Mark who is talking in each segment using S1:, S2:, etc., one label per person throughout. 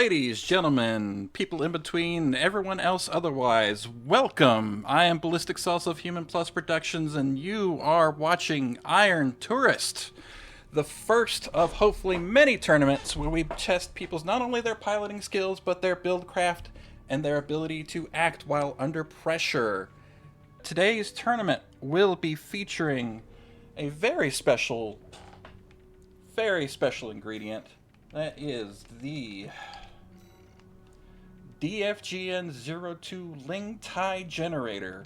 S1: Ladies, gentlemen, people in between, everyone else otherwise, welcome. I am Ballistic Salsa of Human Plus Productions, and you are watching Iron Tourist, the first of hopefully many tournaments where we test people's not only their piloting skills, but their build craft and their ability to act while under pressure. Today's tournament will be featuring a very special ingredient. That is the DFGN02 Ling Tai generator.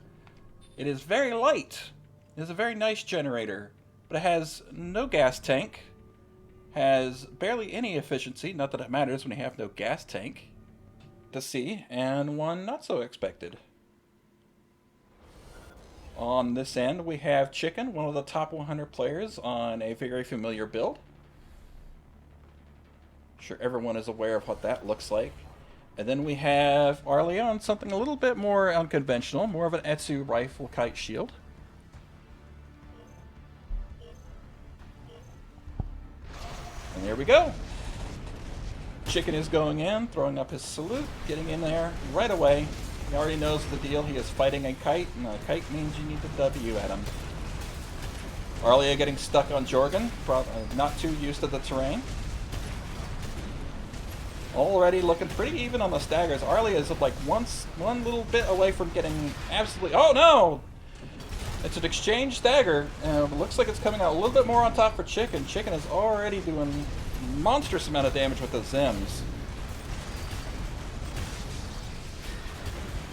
S1: It is very light. It is a very nice generator, but it has no gas tank, has barely any efficiency, not that it matters when you have no gas tank to see, and one not so expected. On this end, we have Chicken, one of the top 100 players on a very familiar build. I'm sure everyone is aware of what that looks like. And then we have Arlia on something a little bit more unconventional, more of an Etsu rifle kite shield. And there we go. Chicken is going in, throwing up his salute, getting in there right away. He already knows the deal. He is fighting a kite, and a kite means you need to W at him. Arlia getting stuck on Jorgen, not too used to the terrain. Already looking pretty even on the staggers. Arlia is like one little bit away from getting absolutely... Oh no! It's an exchange stagger, and it looks like it's coming out a little bit more on top for Chicken. Chicken is already doing monstrous amount of damage with the Zims.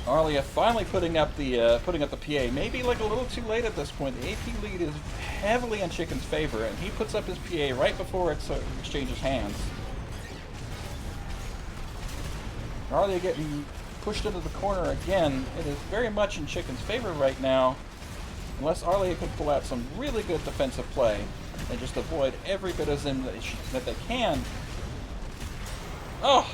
S1: Arlia finally putting up the PA. Maybe like a little too late at this point. The AP lead is heavily in Chicken's favor, and he puts up his PA right before it exchanges hands. Arlia getting pushed into the corner again. It is very much in Chicken's favor right now. Unless Arlia can pull out some really good defensive play and just avoid every bit of Zim that they can. Oh!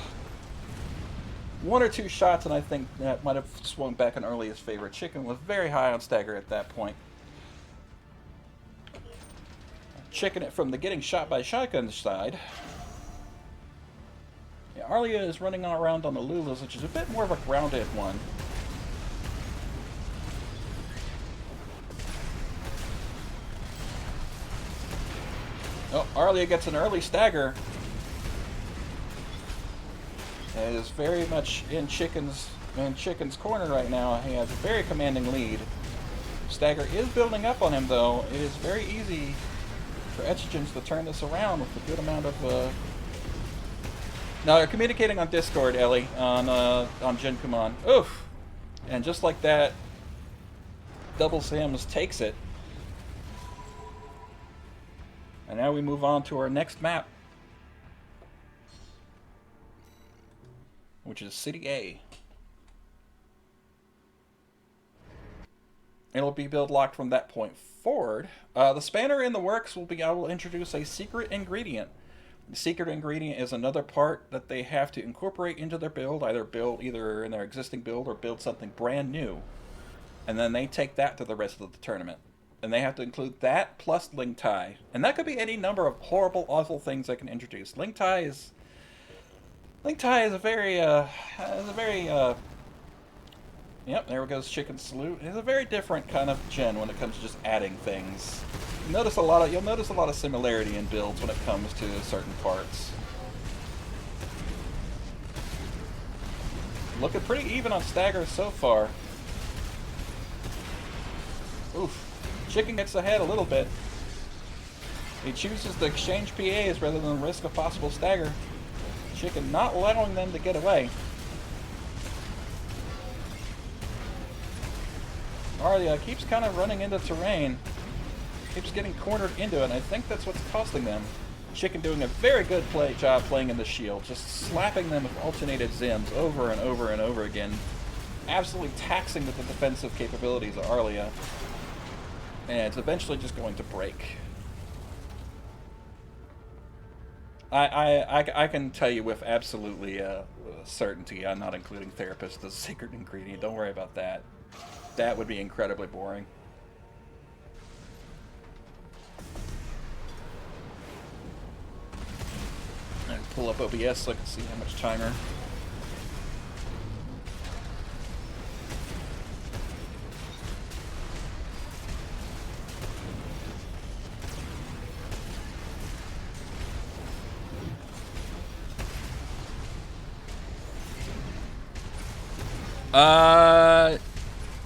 S1: One or two shots, and I think that might have swung back in Arlia's favor. Chicken was very high on stagger at that point. Chicken it from the getting shot by shotgun side. Yeah, Arlia is running around on the Lulas, which is a bit more of a grounded one. Oh, Arlia gets an early stagger. It is very much in Chicken's corner right now. He has a very commanding lead. Stagger is building up on him, though. It is very easy for Etchigens to turn this around with a good amount of... Now they're communicating on Discord, Ellie, on Jin Kuman. Oof! And just like that, Double Sims takes it. And now we move on to our next map, which is City A. It'll be build locked from that point forward. The spanner in the works will be I will introduce a secret ingredient. The secret ingredient is another part that they have to incorporate into their build, either in their existing build or build something brand new. And then they take that to the rest of the tournament. And they have to include that plus Ling Tai. And that could be any number of horrible, awful things they can introduce. Ling Tai is a very, yep, there goes Chicken Salute. It's a very different kind of gen when it comes to just adding things. You'll notice a lot of similarity in builds when it comes to certain parts. Looking pretty even on staggers so far. Oof. Chicken gets ahead a little bit. He chooses to exchange PAs rather than risk a possible stagger. Chicken not allowing them to get away. Arlia keeps kind of running into terrain. Keeps getting cornered into it, and I think that's what's costing them. Chicken doing a very good job playing in the shield, just slapping them with alternated Zims over and over and over again. Absolutely taxing the defensive capabilities of Arlia. And it's eventually just going to break. I can tell you with absolutely certainty I'm not including Therapist as a secret ingredient. Don't worry about that. That would be incredibly boring. Pull up OBS so I can see how much timer.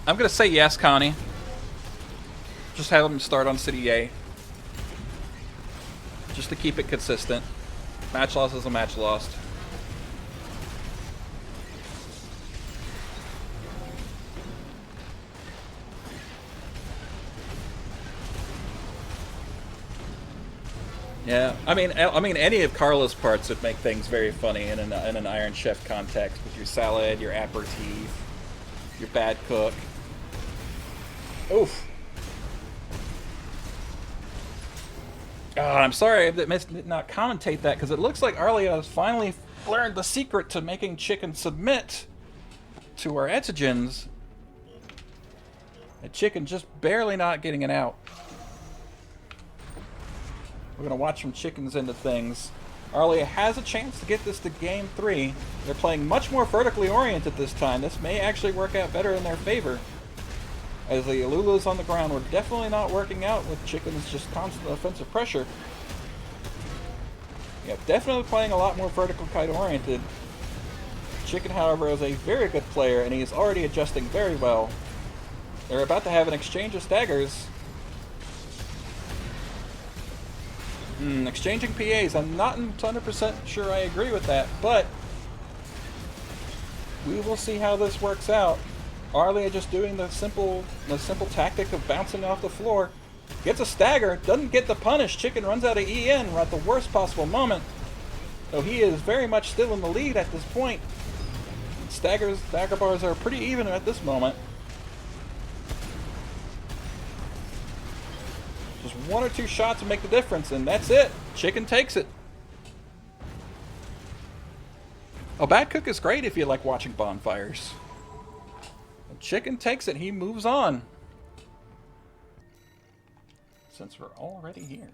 S1: I'm gonna say yes, Connie. Just have them start on City A. Just to keep it consistent. Match loss is a match lost. Yeah, I mean, any of Carla's parts would make things very funny in an Iron Chef context with your salad, your aperitif, your bad cook. Oof. Oh, I'm sorry I did not commentate that because it looks like Arlia has finally learned the secret to making chicken submit to our etigens. The chicken just barely not getting it out. We're going to watch some chickens into things. Arlia has a chance to get this to game 3. They're playing much more vertically oriented this time. This may actually work out better in their favor. As the Alulas on the ground were definitely not working out with chickens just constant offensive pressure. Yeah, definitely playing a lot more vertical kite oriented. Chicken, however, is a very good player and he is already adjusting very well. They're about to have an exchange of staggers. Exchanging PAs. I'm not 100% sure I agree with that, but we will see how this works out. Arlia just doing the simple tactic of bouncing off the floor. Gets a stagger, doesn't get the punish. Chicken runs out of EN right at the worst possible moment. So he is very much still in the lead at this point. Stagger bars are pretty even at this moment. Just one or two shots to make the difference, and that's it. Chicken takes it. Oh, Bad Cook is great if you like watching bonfires. Chicken takes it. He moves on. Since we're already here.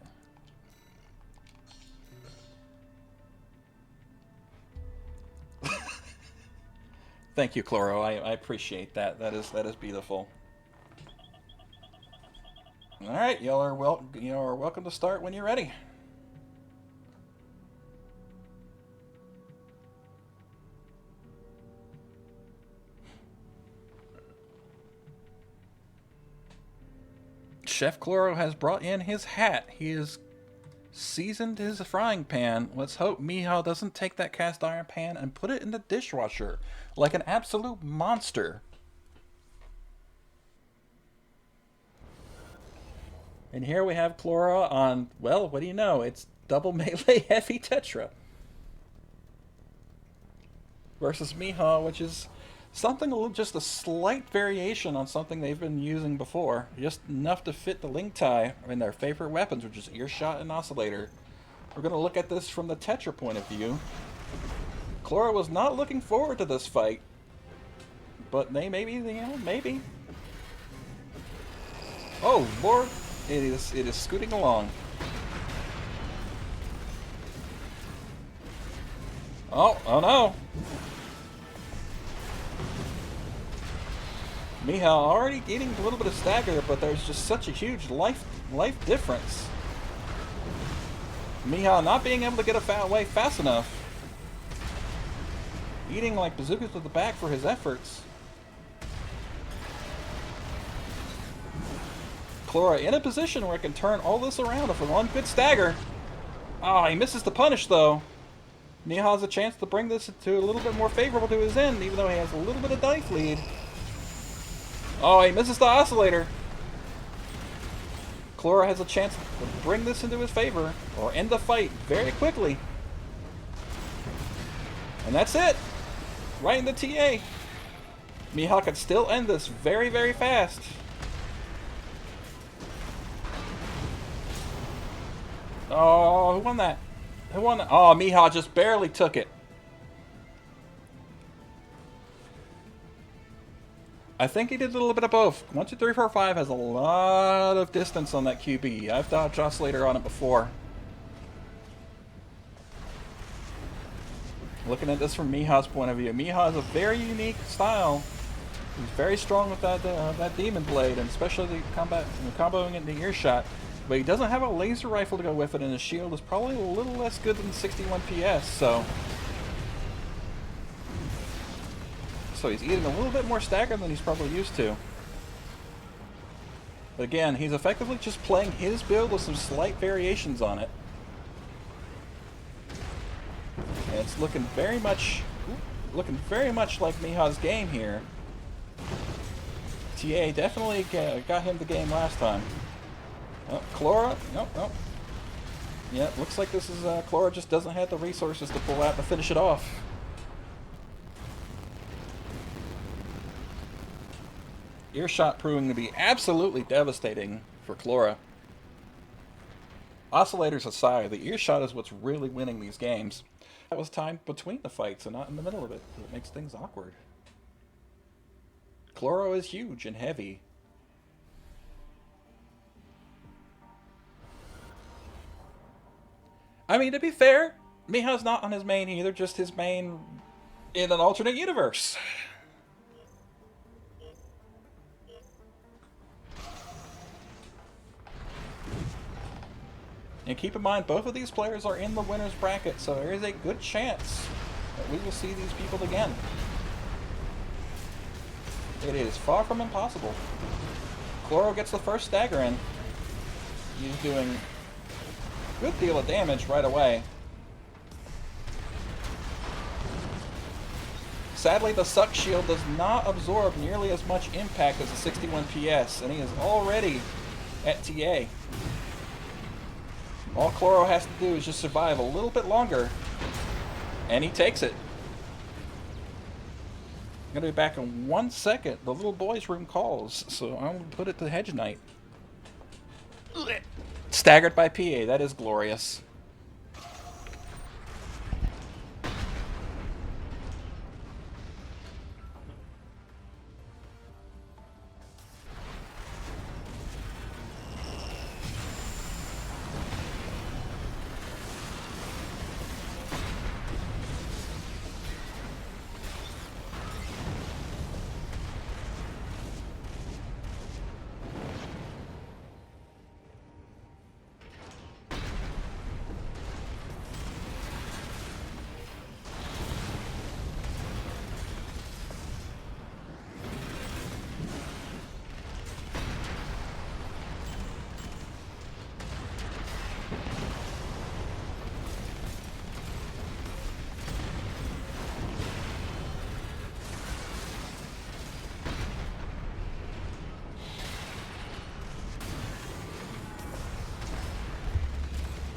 S1: Thank you, Chloro. I appreciate that. That is beautiful. All right, y'all are welcome to start when you're ready. Chef Chloro has brought in his hat. He has seasoned his frying pan. Let's hope Miha doesn't take that cast iron pan and put it in the dishwasher like an absolute monster. And here we have Chloro on, well, what do you know? It's double melee heavy tetra. Versus Miha, which is something, just a slight variation on something they've been using before. Just enough to fit the Ling Tai in their favorite weapons, which is Earshot and Oscillator. We're going to look at this from the Tetra point of view. Chloro was not looking forward to this fight. But maybe. Oh, Lord. It is scooting along. Oh no. Miha already getting a little bit of stagger, but there's just such a huge life difference. Miha not being able to get away fast enough. Eating like bazookas to the back for his efforts. Chloro in a position where it can turn all this around with one good stagger. Ah, he misses the punish though. Miha has a chance to bring this to a little bit more favorable to his end, even though he has a little bit of dice lead. Oh, he misses the oscillator. Chloro has a chance to bring this into his favor, or end the fight very quickly. And that's it. Right in the TA. Miha could still end this very, very fast. Oh, who won that? Who won that? Oh, Miha just barely took it. I think he did a little bit of both. 1, 2, 3, 4, 5 has a lot of distance on that QB. I've dodged Oscillator on it before. Looking at this from Miha's point of view, Miha is a very unique style. He's very strong with that Demon Blade, and especially the comboing it into earshot. But he doesn't have a laser rifle to go with it, and his shield is probably a little less good than 61 PS, so he's eating a little bit more stagger than he's probably used to. But again, he's effectively just playing his build with some slight variations on it. And it's looking very much like Miha's game here. TA definitely got him the game last time. Oh, Chlora, nope. Yeah, looks like this is Chlora just doesn't have the resources to pull out to finish it off. Earshot proving to be absolutely devastating for Chlora. Oscillators aside, the earshot is what's really winning these games. That was timed between the fights and not in the middle of it. It makes things awkward. Chloro is huge and heavy. I mean, to be fair, Miha's not on his main either, just his main in an alternate universe. And keep in mind, both of these players are in the winner's bracket, so there is a good chance that we will see these people again. It is far from impossible. Chloro gets the first stagger in. He's doing a good deal of damage right away. Sadly, the Suck Shield does not absorb nearly as much impact as the 61 PS, and he is already at TA. All Chloro has to do is just survive a little bit longer, and he takes it. I'm going to be back in 1 second. The little boy's room calls, so I'm going to put it to Hedge Knight. Staggered by PA. That is glorious.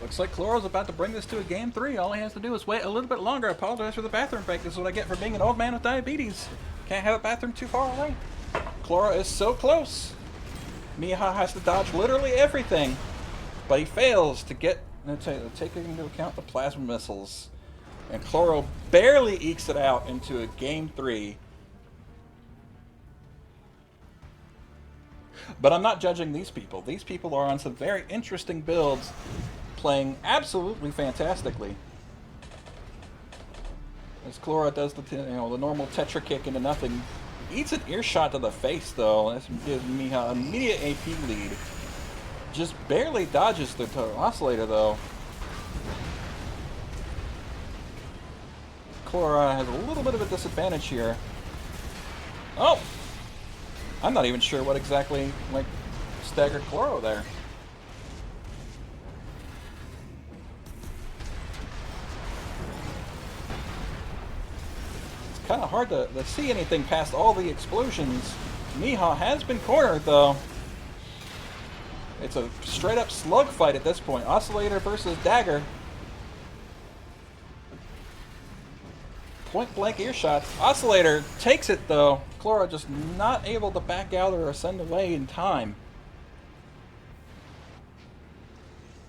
S1: Looks like Chloro's about to bring this to a game 3. All he has to do is wait a little bit longer. I apologize for the bathroom break. This is what I get for being an old man with diabetes. Can't have a bathroom too far away. Chloro is so close. Miha has to dodge literally everything. But he fails to take into account the plasma missiles. And Chloro barely ekes it out into a game 3. But I'm not judging these people. These people are on some very interesting builds, playing absolutely fantastically. As Chloro does the normal Tetra kick into nothing. Eats an earshot to the face though. This gives Miha immediate AP lead. Just barely dodges the oscillator though. Chloro has a little bit of a disadvantage here. Oh! I'm not even sure what exactly staggered Chloro there. Kind of hard to see anything past all the explosions. Miha has been cornered though. It's a straight up slug fight at this point. Oscillator versus Dagger. Point blank earshots. Oscillator takes it though. Chloro just not able to back out or ascend away in time.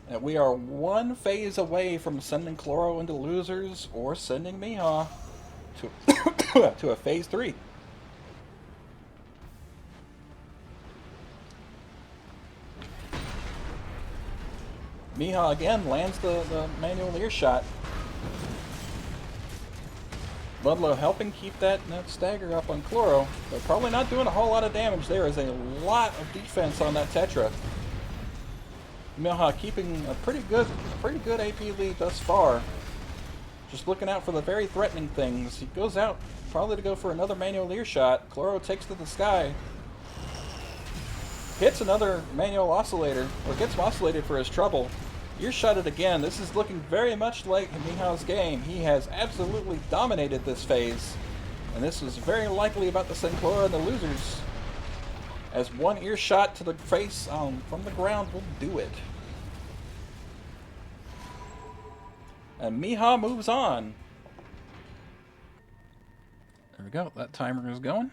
S1: And we are one phase away from sending Chloro into losers or sending Miha to a phase 3. Miha again lands the manual earshot. Ludlow helping keep that stagger up on Chloro, but probably not doing a whole lot of damage. There is a lot of defense on that Tetra. Milha keeping a pretty good AP lead thus far. Just looking out for the very threatening things. He goes out probably to go for another manual ear shot. Chloro takes to the sky. Hits another manual oscillator, or gets oscillated for his trouble. Earshot it again. This is looking very much like Miha's game. He has absolutely dominated this phase. And this is very likely about to send Chloro and the losers. As one earshot to the face from the ground will do it. And Miha moves on. There we go. That timer is going.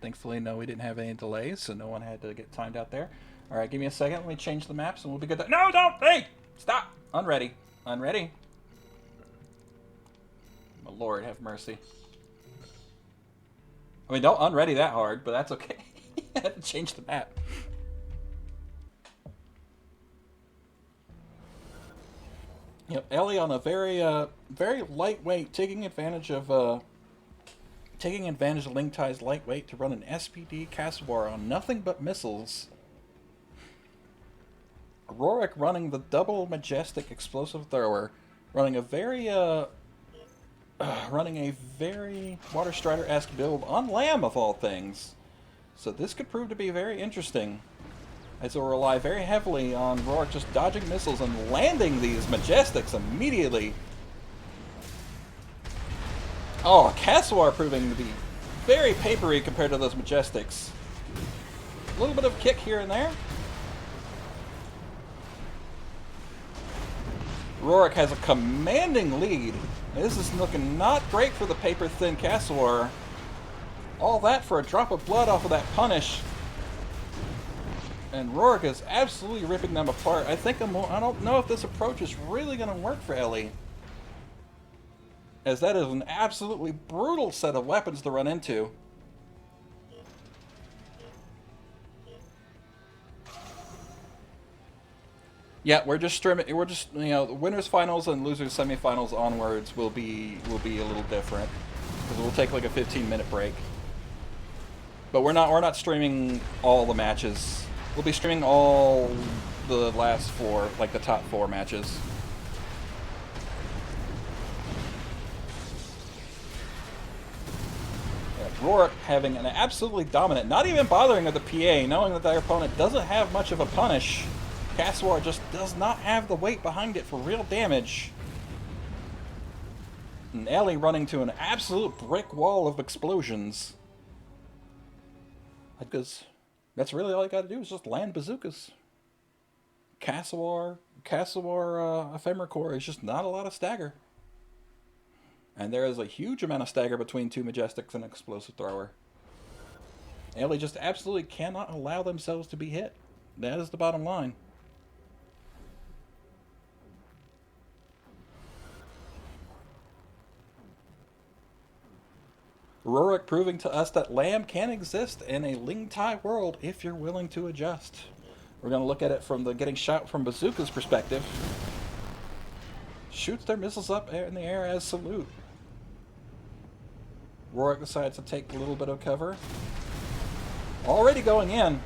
S1: Thankfully, no, we didn't have any delays, so no one had to get timed out there. All right, give me a second. Let me change the maps, and we'll be good. No, don't! Hey! Stop! Unready. Unready. My Lord, have mercy. I mean, don't unready that hard, but that's okay. I had to change the map. You know, Ellie on a very lightweight, taking advantage of Ling Tai's lightweight to run an SPD Caswar on nothing but missiles. Rorik running the double majestic explosive thrower, running a very Water Strider-esque build on Lamb of all things. So this could prove to be very interesting, as it will rely very heavily on Rorik just dodging missiles and landing these majestics immediately. Oh, Caswar proving to be very papery compared to those majestics. A little bit of kick here and there. Rorik has a commanding lead. This is looking not great for the paper-thin Caswar. All that for a drop of blood off of that punish. And Rorik is absolutely ripping them apart. I don't know if this approach is really going to work for Ellie, as that is an absolutely brutal set of weapons to run into. Yeah, we're just streaming. We're just, you know, the winners finals and losers semifinals onwards will be a little different, because we'll take like a 15-minute break. But we're not streaming all the matches. We'll be streaming all the last four, like the top 4 matches. Rorik having an absolutely dominant, not even bothering with the PA, knowing that their opponent doesn't have much of a punish. Caswar just does not have the weight behind it for real damage. And Ellie running to an absolute brick wall of explosions. Because that's really all you gotta do is just land bazookas. Caswar Ephemera Core is just not a lot of stagger. And there is a huge amount of stagger between 2 Majestics and an Explosive Thrower. Ellie just absolutely cannot allow themselves to be hit. That is the bottom line. Rorik proving to us that Lamb can exist in a Ling Tai world if you're willing to adjust. We're going to look at it from the getting shot from Bazooka's perspective. Shoots their missiles up in the air as salute. Rorik decides to take a little bit of cover. Already going in.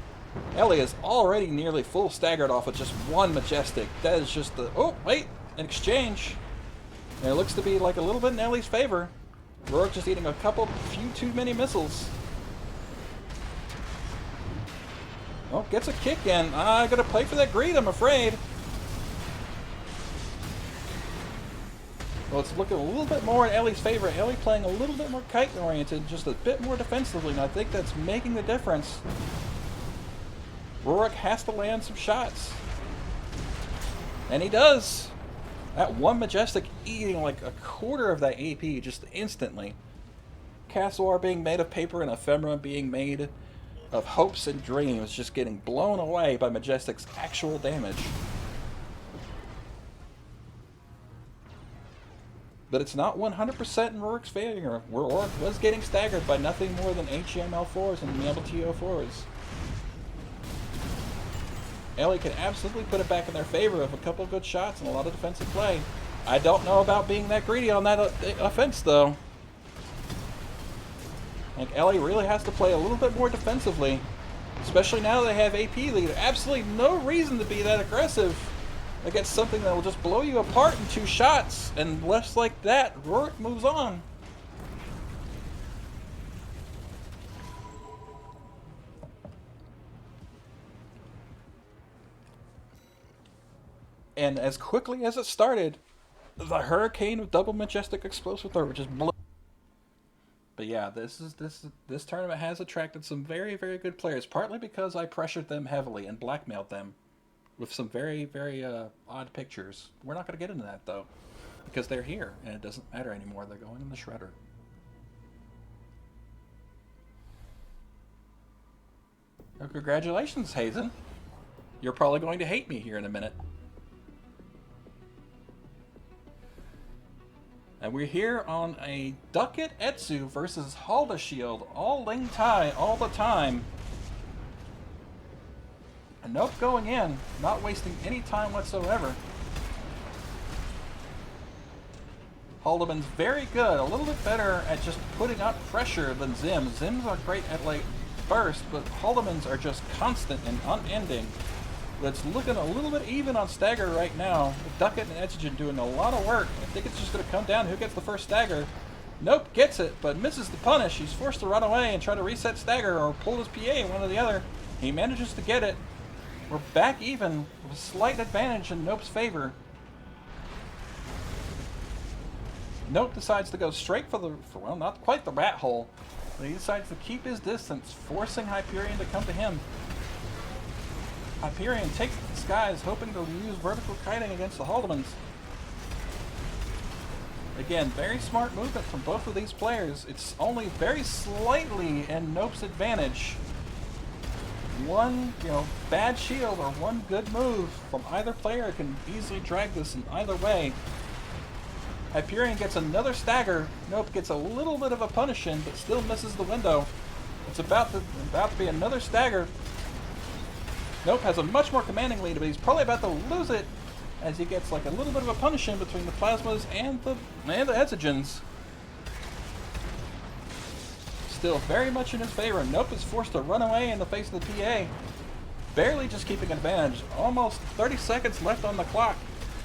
S1: Ellie is already nearly full staggered off with just 1 Majestic. That is just the... Oh, wait! An exchange. And it looks to be like a little bit in Ellie's favor. Rorik just eating a few too many missiles. Oh, gets a kick in. I gotta play for that greed, I'm afraid. Well, it's looking a little bit more in Ellie's favor. Ellie playing a little bit more kite-oriented, just a bit more defensively, and I think that's making the difference. Rorik has to land some shots. And he does. That 1 Majestic eating like a quarter of that AP just instantly. Caswar being made of paper and Ephemera being made of hopes and dreams, just getting blown away by Majestic's actual damage. But it's not 100% in Rorik's favor. Rorik was getting staggered by nothing more than HML4s and MLTO4s. Ellie can absolutely put it back in their favor of a couple of good shots and a lot of defensive play. I don't know about being that greedy on that offense, though. Like, Ellie really has to play a little bit more defensively, especially now they have AP lead. Absolutely no reason to be that aggressive against something that will just blow you apart in 2 shots, and less like that, Rourke moves on. And as quickly as it started, the hurricane of double majestic explosive throw just blew. But yeah, this tournament has attracted some very, very good players, partly because I pressured them heavily and blackmailed them with some very, very odd pictures. We're not going to get into that, though, because they're here, and it doesn't matter anymore. They're going in the shredder. Well, congratulations, Hazen. You're probably going to hate me here in a minute. And we're here on a Ducat Etsu versus Halda Shield, all Ling Tai all the time. And nope, going in, not wasting any time whatsoever. Haldeman's very good, a little bit better at just putting up pressure than Zims. Zims are great at like burst, but Haldeman's are just constant and unending. But it's looking a little bit even on stagger right now. With Ducat and Etsugen doing a lot of work. I think it's just going to come down who gets the first stagger. Nope, gets it, but misses the punish. He's forced to run away and try to reset stagger or pull his PA, one or the other. He manages to get it. We're back even with a slight advantage in Nope's favor. Nope decides to go straight for well, not quite the rat hole, but he decides to keep his distance, forcing Hyperion to come to him. Hyperion takes the skies, hoping to use vertical kiting against the Haldemans. Again, very smart movement from both of these players. It's only very slightly in Nope's advantage. One, bad shield or one good move from either player can easily drag this in either way. Hyperion gets another stagger. Nope gets a little bit of a punish in, but still misses the window. It's about to be another stagger. Nope has a much more commanding lead, but he's probably about to lose it as he gets like a little bit of a punish in between the plasmas and the Etsugens. Still very much in his favor. Nope is forced to run away in the face of the PA. Barely just keeping advantage. Almost 30 seconds left on the clock.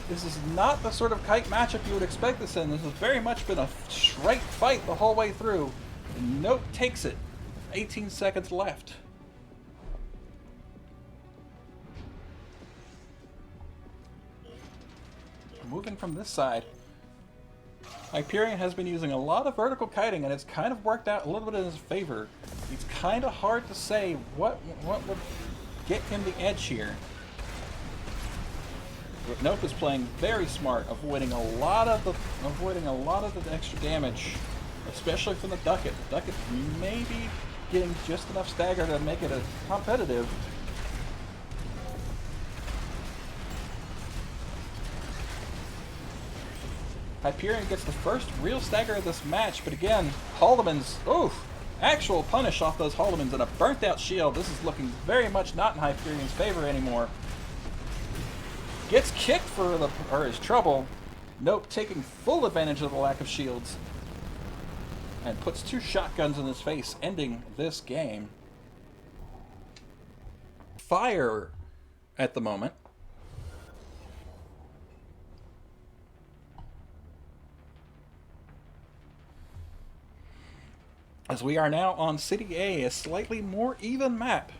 S1: This is not the sort of kite matchup you would expect this in. This has very much been a straight fight the whole way through. And Nope takes it. 18 seconds left. Moving from this side, Hyperion has been using a lot of vertical kiting, and it's kind of worked out a little bit in his favor. It's kind of hard to say what would get him the edge here. But Nope is playing very smart, avoiding a lot of the extra damage, especially from the Ducat. The Ducat may be getting just enough stagger to make it a competitive. Hyperion gets the first real stagger of this match, but again, Haldeman's, actual punish off those Haldemans and a burnt out shield. This is looking very much not in Hyperion's favor anymore. Gets kicked for his trouble. Nope taking full advantage of the lack of shields. And puts 2 shotguns in his face, ending this game. Fire at the moment. As we are now on City A, a slightly more even map.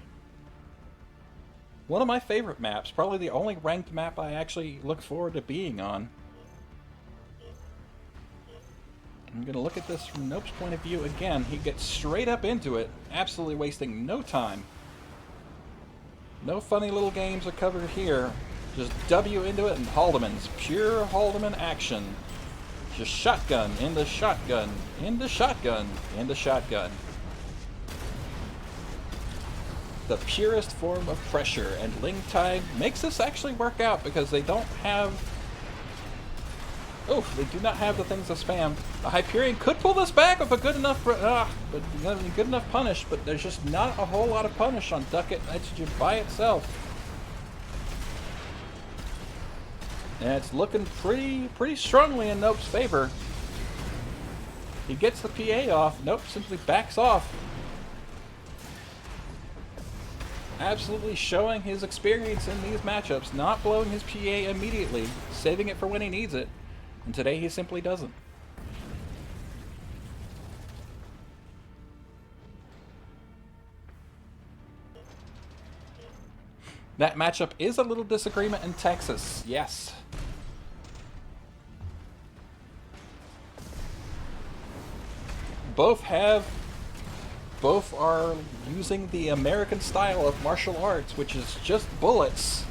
S1: One of my favorite maps, probably the only ranked map I actually look forward to being on. I'm going to look at this from Nope's point of view again. He gets straight up into it, absolutely wasting no time. No funny little games are covered here. Just W into it and Haldeman's pure Haldeman action. Just shotgun, into shotgun, into shotgun, into shotgun. The purest form of pressure, and Ling Tai makes this actually work out because they don't have... they do not have the things to spam. The Hyperion could pull this back with a good enough punish, but there's just not a whole lot of punish on Ducat and Etsugen by itself. And it's looking pretty strongly in Nope's favor. He gets the PA off. Nope, simply backs off. Absolutely showing his experience in these matchups, not blowing his PA immediately, saving it for when he needs it. And today he simply doesn't. That matchup is a little disagreement in Texas, yes. Both are using the American style of martial arts, which is just bullets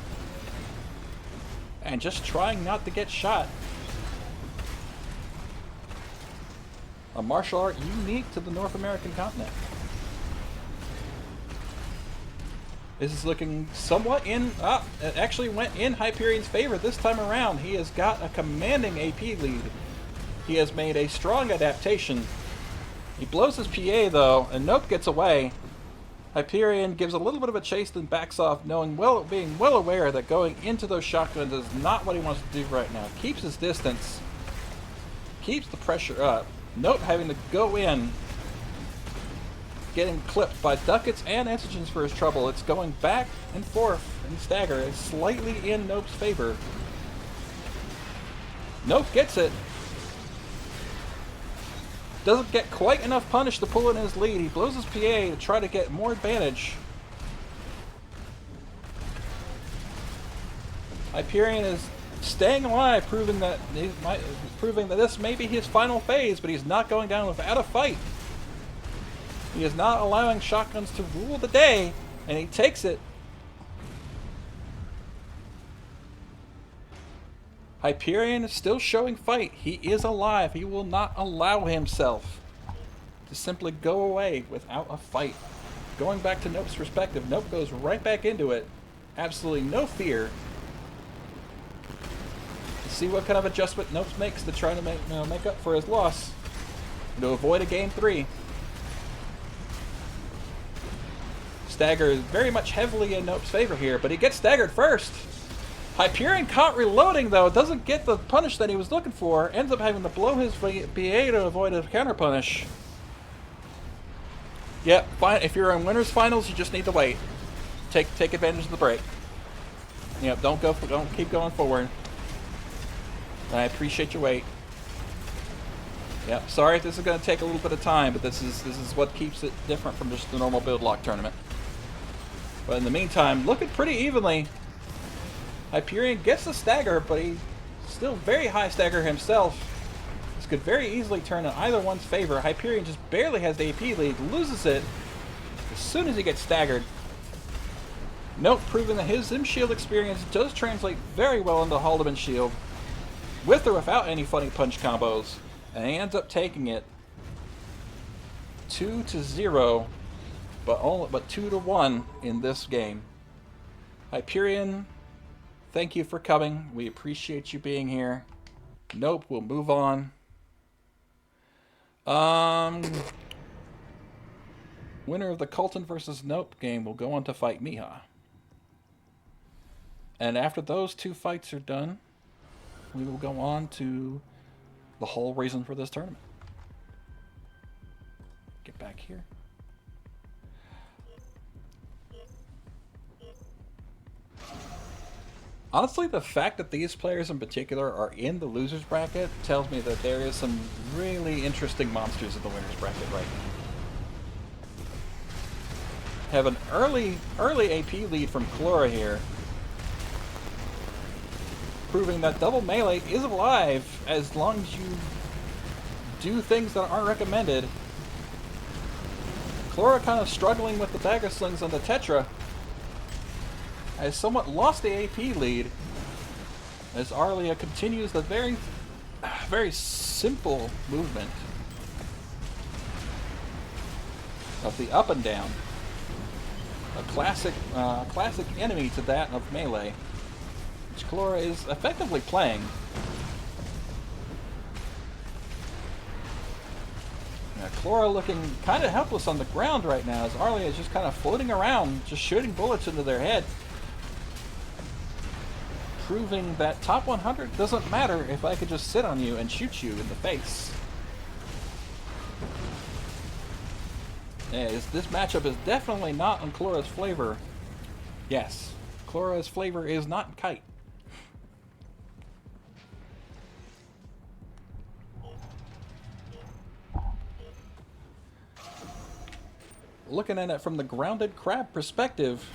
S1: and just trying not to get shot. A martial art unique to the North American continent. This is looking somewhat in... it actually went in Hyperion's favor this time around. He has got a commanding AP lead. He has made a strong adaptation. He blows his PA though, and Nope gets away. Hyperion gives a little bit of a chase, then backs off, being well aware that going into those shotguns is not what he wants to do right now. Keeps his distance, keeps the pressure up. Nope having to go in, getting clipped by ducats and antigens for his trouble. It's going back and forth, and stagger is slightly in Nope's favor. Nope gets it. Doesn't get quite enough punish to pull in his lead. He blows his PA to try to get more advantage. Hyperion is staying alive, proving that this may be his final phase, but he's not going down without a fight. He is not allowing shotguns to rule the day, and he takes it. Hyperion is still showing fight. He is alive. He will not allow himself to simply go away without a fight. Going back to Nope's perspective, Nope goes right back into it. Absolutely no fear. Let's see what kind of adjustment Nope makes to try to make up for his loss. To avoid a game 3. Stagger is very much heavily in Nope's favor here, but he gets staggered first. Hyperion caught reloading though, doesn't get the punish that he was looking for, ends up having to blow his PA to avoid a counter punish. Yep, fine. If you're in winners finals, you just need to wait. Take advantage of the break. Yep, don't keep going forward. I appreciate your wait. Yep, sorry if this is going to take a little bit of time, but this is what keeps it different from just the normal build lock tournament. But in the meantime, looking pretty evenly. Hyperion gets the stagger, but he's still very high stagger himself. This could very easily turn in either one's favor. Hyperion just barely has the AP lead, loses it as soon as he gets staggered. Nope, proving that his Zim Shield experience does translate very well into Haldeman Shield, with or without any funny punch combos, and he ends up taking it 2-0, but 2-1 in this game. Hyperion, thank you for coming. We appreciate you being here. Nope, we'll move on. Winner of the Colton versus Nope game will go on to fight Miha. And after those two fights are done, we will go on to the whole reason for this tournament. Get back here. Honestly, the fact that these players in particular are in the losers bracket tells me that there is some really interesting monsters in the winners bracket right now. Have an early AP lead from Chlora here, proving that double melee is alive as long as you do things that aren't recommended. Chlora kind of struggling with the dagger slings on the Tetra, has somewhat lost the AP lead as Arlia continues the very simple movement of the up and down. A classic enemy to that of melee, which Chlora is effectively playing. Chlora looking kind of helpless on the ground right now as Arlia is just kind of floating around, just shooting bullets into their head. Proving that top 100 doesn't matter if I could just sit on you and shoot you in the face. This matchup is definitely not in Chlora's flavor. Yes, Chlora's flavor is not in Kite. Looking at it from the grounded crab perspective,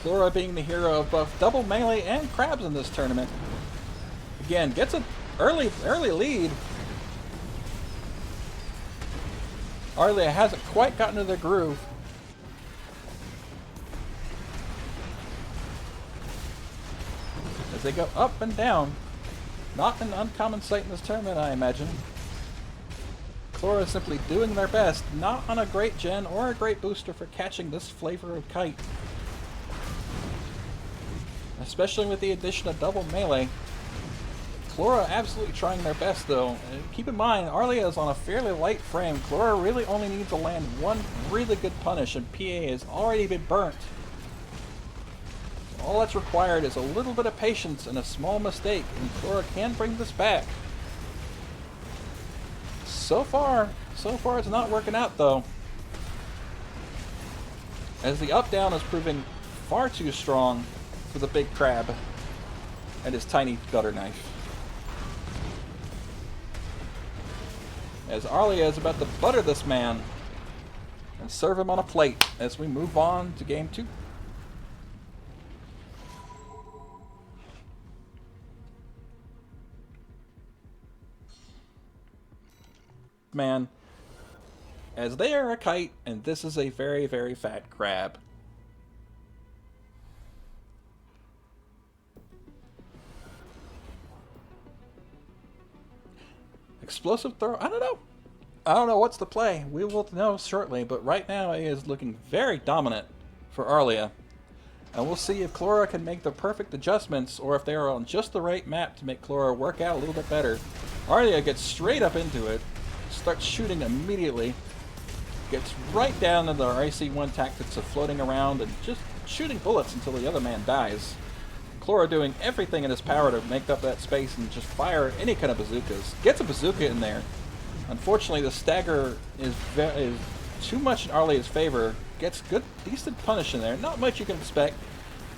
S1: Chlora being the hero of both double melee and crabs in this tournament. Again, gets an early lead. Arlia hasn't quite gotten to the groove. As they go up and down. Not an uncommon sight in this tournament, I imagine. Chlora simply doing their best, not on a great gen or a great booster for catching this flavor of Kite. Especially with the addition of double melee. Chlora absolutely trying their best though. Keep in mind, Arlia is on a fairly light frame. Chlora really only needs to land one really good punish and PA has already been burnt. All that's required is a little bit of patience and a small mistake, and Chlora can bring this back. So far it's not working out though. As the up-down is proving far too strong for the big crab and his tiny butter knife. As Arlia is about to butter this man and serve him on a plate as we move on to game 2. Man, as they are a kite and this is a very, very fat crab. Explosive throw? I don't know. I don't know what's the play. We will know shortly, but right now it is looking very dominant for Arlia. And we'll see if Chlora can make the perfect adjustments or if they are on just the right map to make Chlora work out a little bit better. Arlia gets straight up into it, starts shooting immediately, gets right down into the IC1 tactics of floating around and just shooting bullets until the other man dies. Chlora doing everything in his power to make up that space and just fire any kind of bazookas. Gets a bazooka in there. Unfortunately, the stagger is too much in Arlia's favor. Gets good, decent punish in there. Not much you can expect.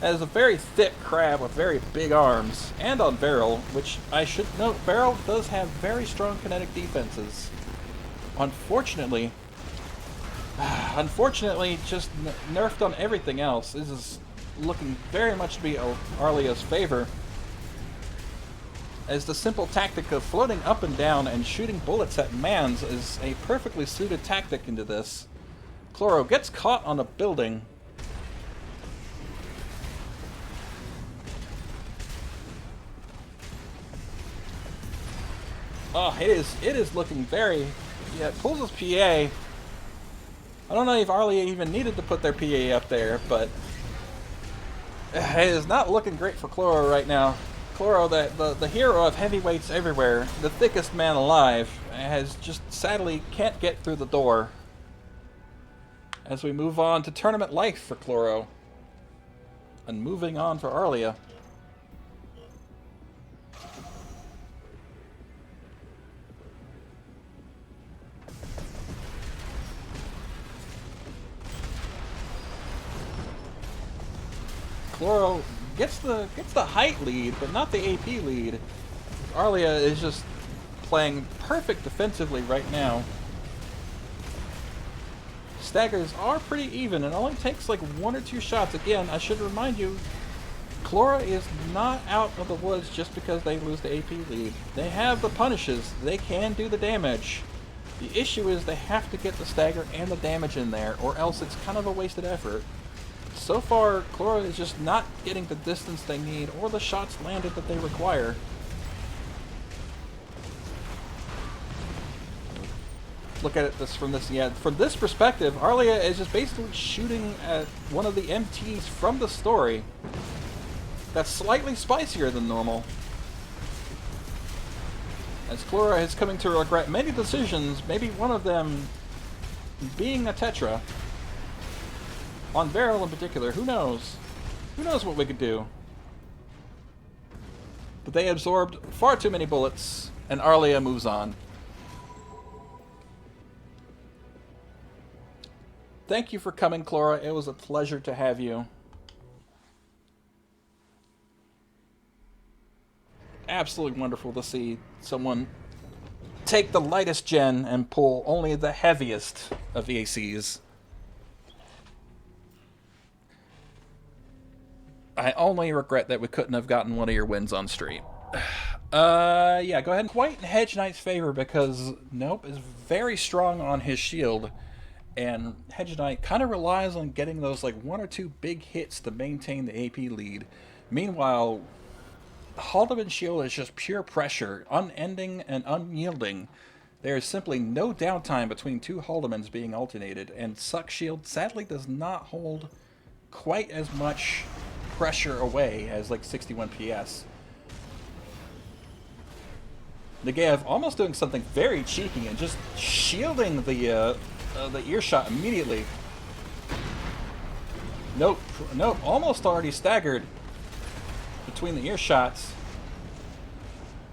S1: As a very thick crab with very big arms. And on Barrel, which I should note, Barrel does have very strong kinetic defenses. Unfortunately, just nerfed on everything else. This is looking very much to be Arlia's favor, as the simple tactic of floating up and down and shooting bullets at mans is a perfectly suited tactic into this. Chloro gets caught on a building. Oh, it is looking very... Yeah, it pulls his PA. I don't know if Arlia even needed to put their PA up there, but it is not looking great for Chloro right now. Chloro, the hero of heavyweights everywhere, the thickest man alive, has just sadly can't get through the door. As we move on to tournament life for Chloro. And moving on for Arlia. Chloro gets the height lead, but not the AP lead. Arlia is just playing perfect defensively right now. Staggers are pretty even. It only takes like 1 or 2 shots. Again, I should remind you, Chlora is not out of the woods just because they lose the AP lead. They have the punishes. They can do the damage. The issue is they have to get the stagger and the damage in there, or else it's kind of a wasted effort. So far, Chlora is just not getting the distance they need or the shots landed that they require. Look at it from this perspective, Arlia is just basically shooting at one of the MTs from the story. That's slightly spicier than normal. As Chlora is coming to regret many decisions, maybe one of them being a Tetra. On Barrel in particular, who knows? Who knows what we could do? But they absorbed far too many bullets, and Arlia moves on. Thank you for coming, Clora. It was a pleasure to have you. Absolutely wonderful to see someone take the lightest gen and pull only the heaviest of EACs. I only regret that we couldn't have gotten one of your wins on stream. Yeah, go ahead. Quite in Hedge Knight's favor because Nope is very strong on his shield, and Hedge Knight kind of relies on getting those like 1 or 2 big hits to maintain the AP lead. Meanwhile, Haldeman's shield is just pure pressure, unending and unyielding. There is simply no downtime between 2 Haldemans being alternated, and Suck shield sadly does not hold quite as much pressure away as like 61 PS. Negev almost doing something very cheeky and just shielding the earshot immediately. Nope, almost already staggered between the earshots.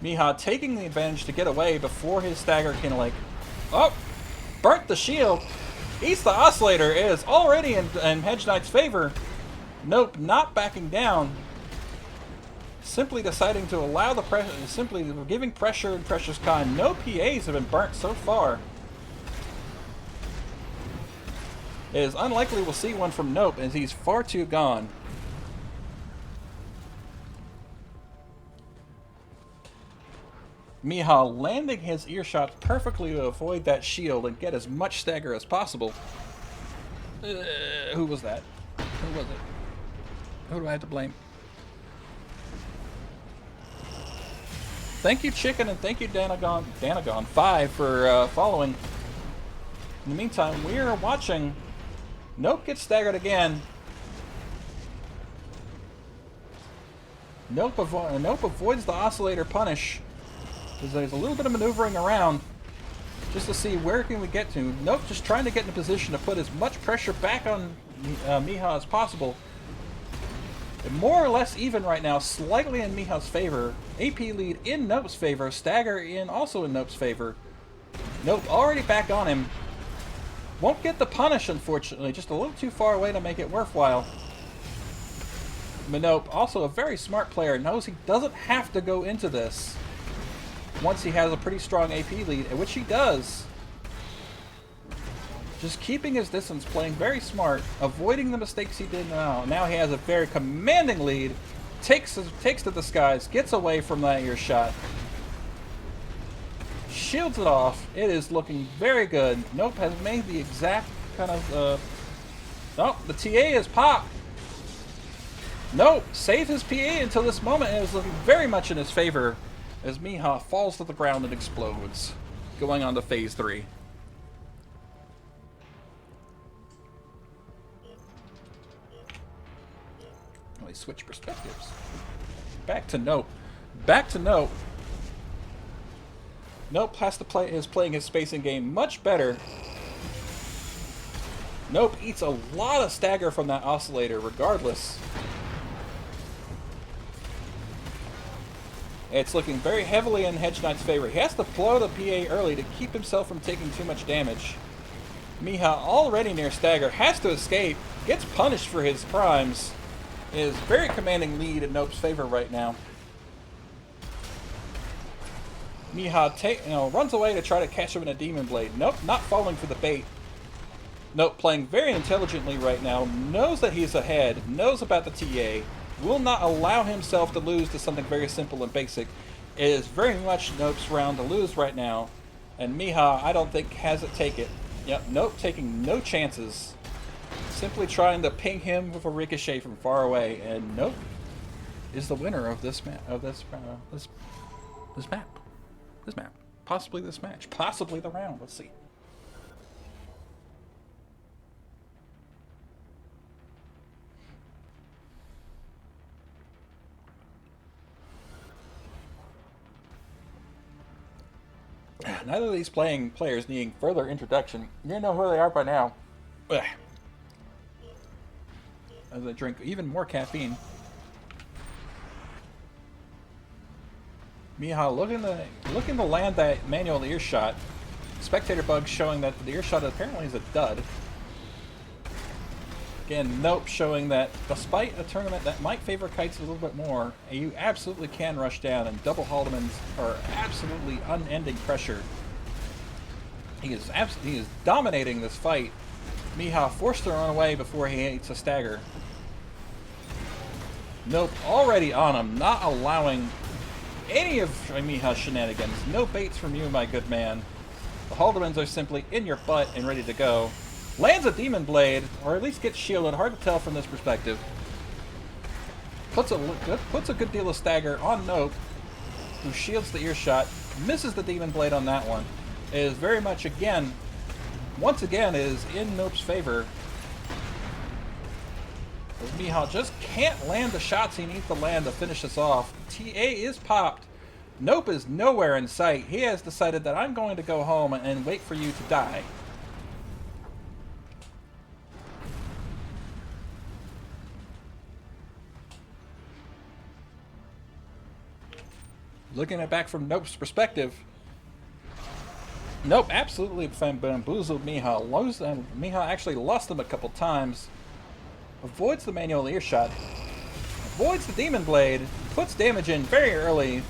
S1: Miha taking the advantage to get away before his stagger can like... Oh! Burnt the shield! Eats the Oscillator is already in Hedge Knight's favor. Nope, not backing down. Simply deciding to allow the pressure, simply giving pressure in Precious Con. No PAs have been burnt so far. It is unlikely we'll see one from Nope as he's far too gone. Miha landing his earshot perfectly to avoid that shield and get as much stagger as possible. Who was that? Who was it? Who do I have to blame? Thank you, Chicken, and thank you, Danagon5, for following. In the meantime, we are watching. Nope gets staggered again. Nope avoids the Oscillator punish. There's a little bit of maneuvering around just to see where can we get to. Nope, just trying to get in a position to put as much pressure back on Miha as possible. More or less even right now, slightly in Miha's favor. AP lead in Nope's favor, stagger in also in Nope's favor. Nope already back on him. Won't get the punish, unfortunately, just a little too far away to make it worthwhile. But Nope, also a very smart player, knows he doesn't have to go into this once he has a pretty strong AP lead, which he does. Just keeping his distance, playing very smart, avoiding the mistakes he did now. Now he has a very commanding lead, takes to the skies, gets away from that earshot, shields it off. It is looking very good. Nope has made the exact kind of... Oh, the TA is popped. Nope, saved his PA until this moment, and it was looking very much in his favor as Miha falls to the ground and explodes, going on to Phase 3. Switch perspectives. Back to Nope. Back to Nope. Nope is playing his spacing game much better. Nope eats a lot of stagger from that Oscillator regardless. It's looking very heavily in Hedge Knight's favor. He has to blow the PA early to keep himself from taking too much damage. Miha already near stagger, has to escape, gets punished for his crimes. Is very commanding lead in Nope's favor right now. Miha runs away to try to catch him in a Demon Blade. Nope, not falling for the bait. Nope, playing very intelligently right now. Knows that he's ahead. Knows about the TA. Will not allow himself to lose to something very simple and basic. It is very much Nope's round to lose right now. And Miha, I don't think, has it take it. Yep, Nope taking no chances. Simply trying to ping him with a ricochet from far away, and Nope is the winner of this map. This map, possibly this match, possibly the round. Let's see. Neither of these players needing further introduction. You know who they are by now. Ugh. As I drink even more caffeine. Miha looking to land that manual earshot. Spectator bug showing that the earshot apparently is a dud. Again, nope, showing that despite a tournament that might favor kites a little bit more, you absolutely can rush down, and double Haldeman's are absolutely unending pressure. He is dominating this fight. Miha forced to run away before he hits a stagger. Nope, already on him, not allowing any of Miha's shenanigans. No baits from you, my good man. The Haldemans are simply in your butt and ready to go. Lands a Demon Blade, or at least gets shielded. Hard to tell from this perspective. Puts a good deal of stagger on Nope, who shields the earshot. Misses the Demon Blade on that one. It is very much, once again, is in Nope's favor. As Miha just can't land the shots he needs to land to finish this off. TA is popped. Nope is nowhere in sight. He has decided that I'm going to go home and wait for you to die. Looking at back from Nope's perspective, Nope absolutely bamboozled Miha. Miha actually lost him a couple times. Avoids the manual earshot. Avoids the Demon Blade. Puts damage in very early.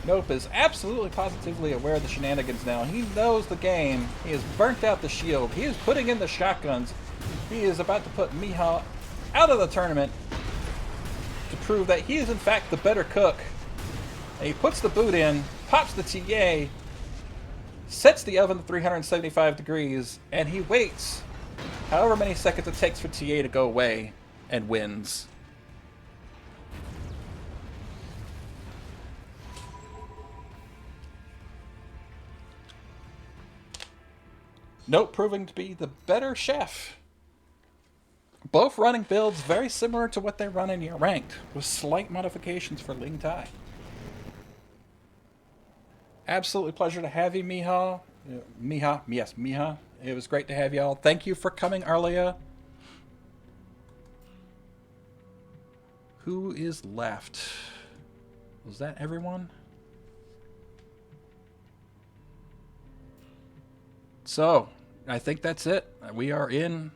S1: Nope is absolutely positively aware of the shenanigans now. He knows the game. He has burnt out the shield. He is putting in the shotguns. He is about to put Miha out of the tournament to prove that he is in fact the better cook. And he puts the boot in, pops the TA, sets the oven to 375 degrees, and he waits however many seconds it takes for TA to go away, and wins. Nope proving to be the better chef. Both running builds very similar to what they run in your ranked, with slight modifications for Ling Tai. Absolutely pleasure to have you, Miha. Yes, Miha. It was great to have y'all. Thank you for coming, Arlia. Who is left? Was that everyone? So, I think that's it. We are in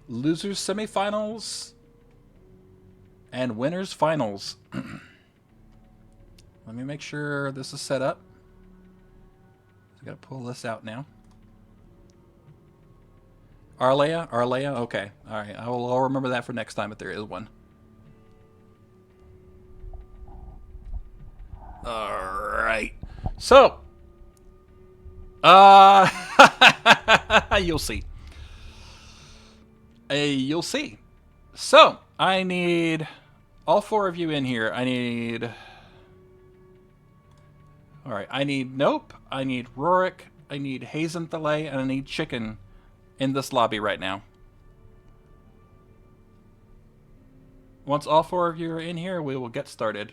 S1: losers semifinals and winners finals. Let me make sure this is set up. I gotta pull this out now. Arlea? Okay. Alright, I'll remember that for next time if there is one. Alright. So, you'll see. You'll see. So, I need all four of you in here. Alright, I need Nope, I need Rorik, I need Hazenthalay, and I need Chicken in this lobby right now. Once all four of you are in here, we will get started.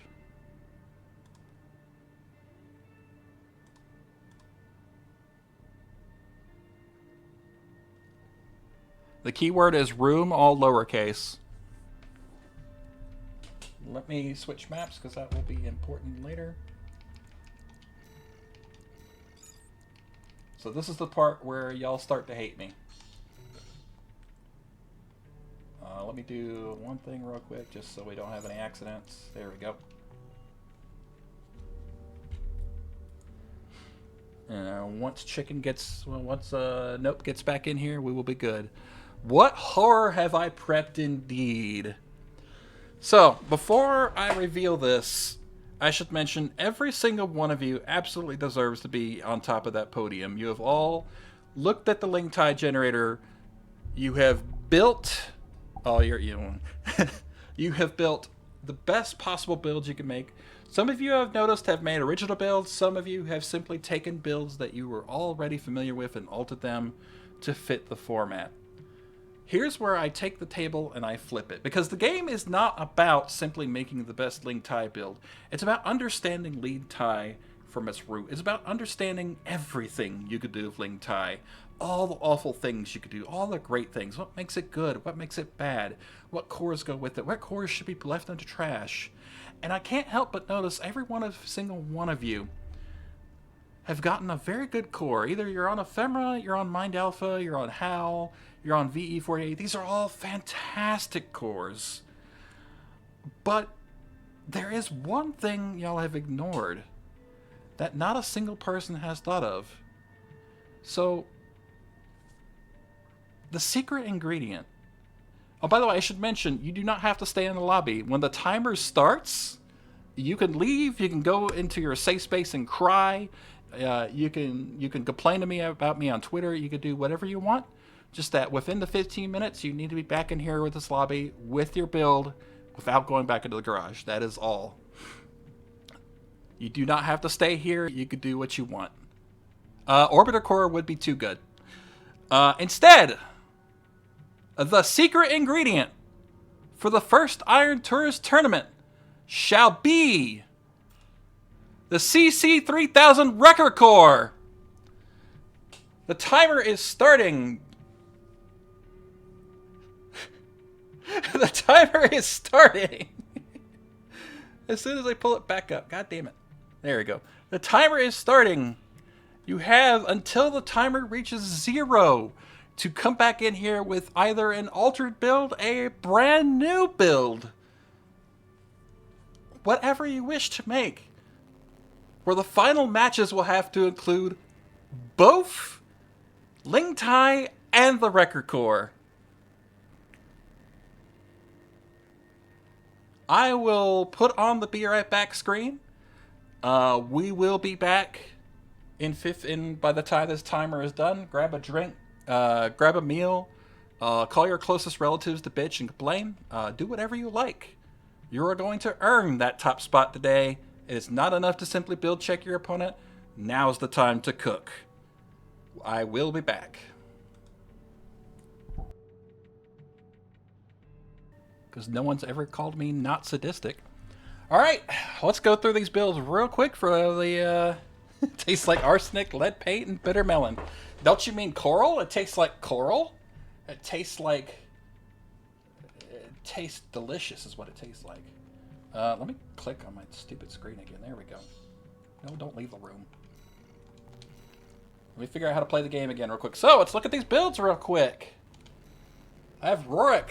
S1: The keyword is room, all lowercase. Let me switch maps because that will be important later. So this is the part where y'all start to hate me. Let me do one thing real quick just so we don't have any accidents. There we go. Once Nope gets back in here, we will be good. What horror have I prepped indeed? So, before I reveal this, I should mention every single one of you absolutely deserves to be on top of that podium. You have all looked at the Ling Tai generator. You have built... Oh, you have built the best possible builds you can make. Some of you I've noticed have made original builds. Some of you have simply taken builds that you were already familiar with and altered them to fit the format. Here's where I take the table and I flip it. Because the game is not about simply making the best Ling Tai build. It's about understanding Ling Tai from its root. It's about understanding everything you could do with Ling Tai. All the awful things you could do. All the great things. What makes it good? What makes it bad? What cores go with it? What cores should be left into trash? And I can't help but notice every single one of you have gotten a very good core. Either you're on Ephemera, you're on Mind Alpha, you're on HAL, you're on VE48. These are all fantastic cores. But there is one thing y'all have ignored that not a single person has thought of. So, the secret ingredient. Oh, by the way, I should mention, you do not have to stay in the lobby. When the timer starts, you can leave, you can go into your safe space and cry. You can complain to me about me on Twitter. You can do whatever you want. Just that within the 15 minutes, you need to be back in here with this lobby with your build without going back into the garage. That is all. You do not have to stay here. You can do what you want. Orbiter Core would be too good. Instead, the secret ingredient for the first Iron Tourist tournament shall be the CC3000 Wrecker Core. The timer is starting. The timer is starting. As soon as I pull it back up. God damn it. There we go. The timer is starting. You have until the timer reaches 0 to come back in here with either an altered build, a brand new build. Whatever you wish to make. Where the final matches will have to include both Ling Tai and the Wrecker Core. I will put on the Be Right Back screen. We will be back by the time this timer is done. Grab a drink, grab a meal, call your closest relatives to bitch and complain. Do whatever you like. You are going to earn that top spot today. It is not enough to simply build check your opponent. Now's the time to cook. I will be back. Because no one's ever called me not sadistic. Alright, let's go through these builds real quick for the tastes like arsenic, lead paint, and bitter melon. Don't you mean coral? It tastes like coral? It tastes delicious is what it tastes like. Let me click on my stupid screen again. There we go. No, don't leave the room. Let me figure out how to play the game again real quick. So, let's look at these builds real quick. I have Rorik.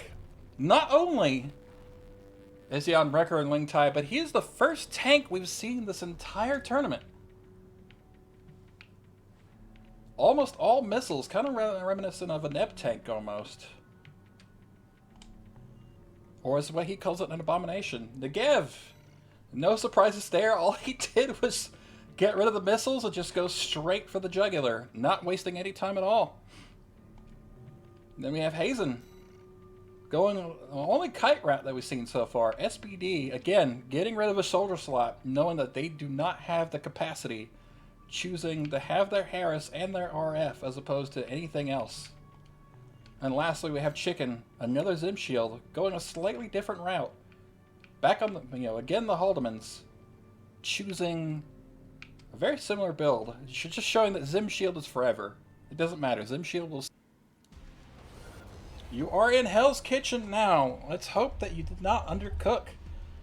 S1: Not only is he on Wrecker and Ling Tai, but he is the first tank we've seen this entire tournament. Almost all missiles, kind of reminiscent of a Neb tank almost. Or as what he calls it, an abomination. Negev. No surprises there. All he did was get rid of the missiles and just go straight for the jugular. Not wasting any time at all. And then we have Hazen. Going the only kite route that we've seen so far. SBD, again, getting rid of a soldier slot, knowing that they do not have the capacity, choosing to have their Harris and their RF as opposed to anything else. And lastly, we have Chicken, another Zim Shield, going a slightly different route. Back on the, again, the Haldemans, choosing a very similar build. Just showing that Zim Shield is forever. It doesn't matter. Zim Shield will... You are in Hell's Kitchen now. Let's hope that you did not undercook,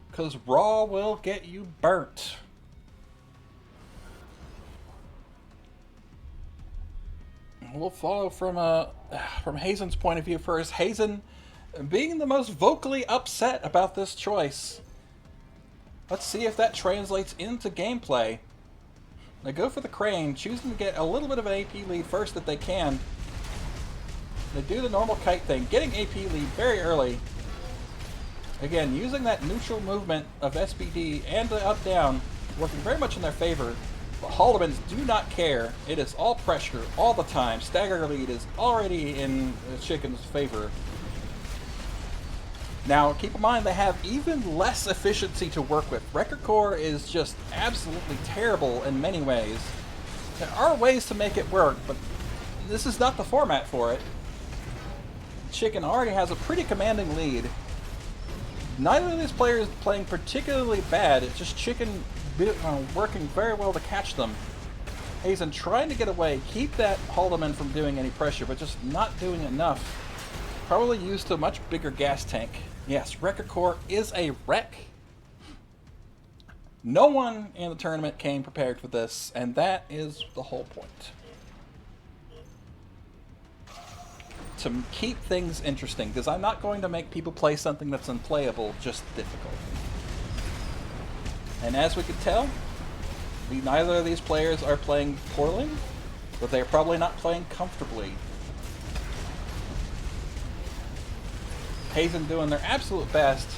S1: because raw will get you burnt. We'll follow from Hazen's point of view first. Hazen being the most vocally upset about this choice. Let's see if that translates into gameplay. They go for the Crane, choosing to get a little bit of an AP lead first that they can. They do the normal kite thing, getting AP lead very early. Again, using that neutral movement of SBD and the up-down, working very much in their favor. But Haldemans do not care. It is all pressure, all the time. Stagger lead is already in Chicken's favor. Now, keep in mind they have even less efficiency to work with. Wrecker Core is just absolutely terrible in many ways. There are ways to make it work, but this is not the format for it. Chicken already has a pretty commanding lead. Neither of these players playing particularly bad. It's just Chicken working very well to catch them. Hazen trying to get away, keep that Haldeman from doing any pressure, but just not doing enough. Probably used a much bigger gas tank. Yes, Wrecker Core is a wreck. No one in the tournament came prepared for this, and that is the whole point. To keep things interesting, because I'm not going to make people play something that's unplayable just difficult. And as we could tell, neither of these players are playing poorly, but they're probably not playing comfortably. Hazen doing their absolute best,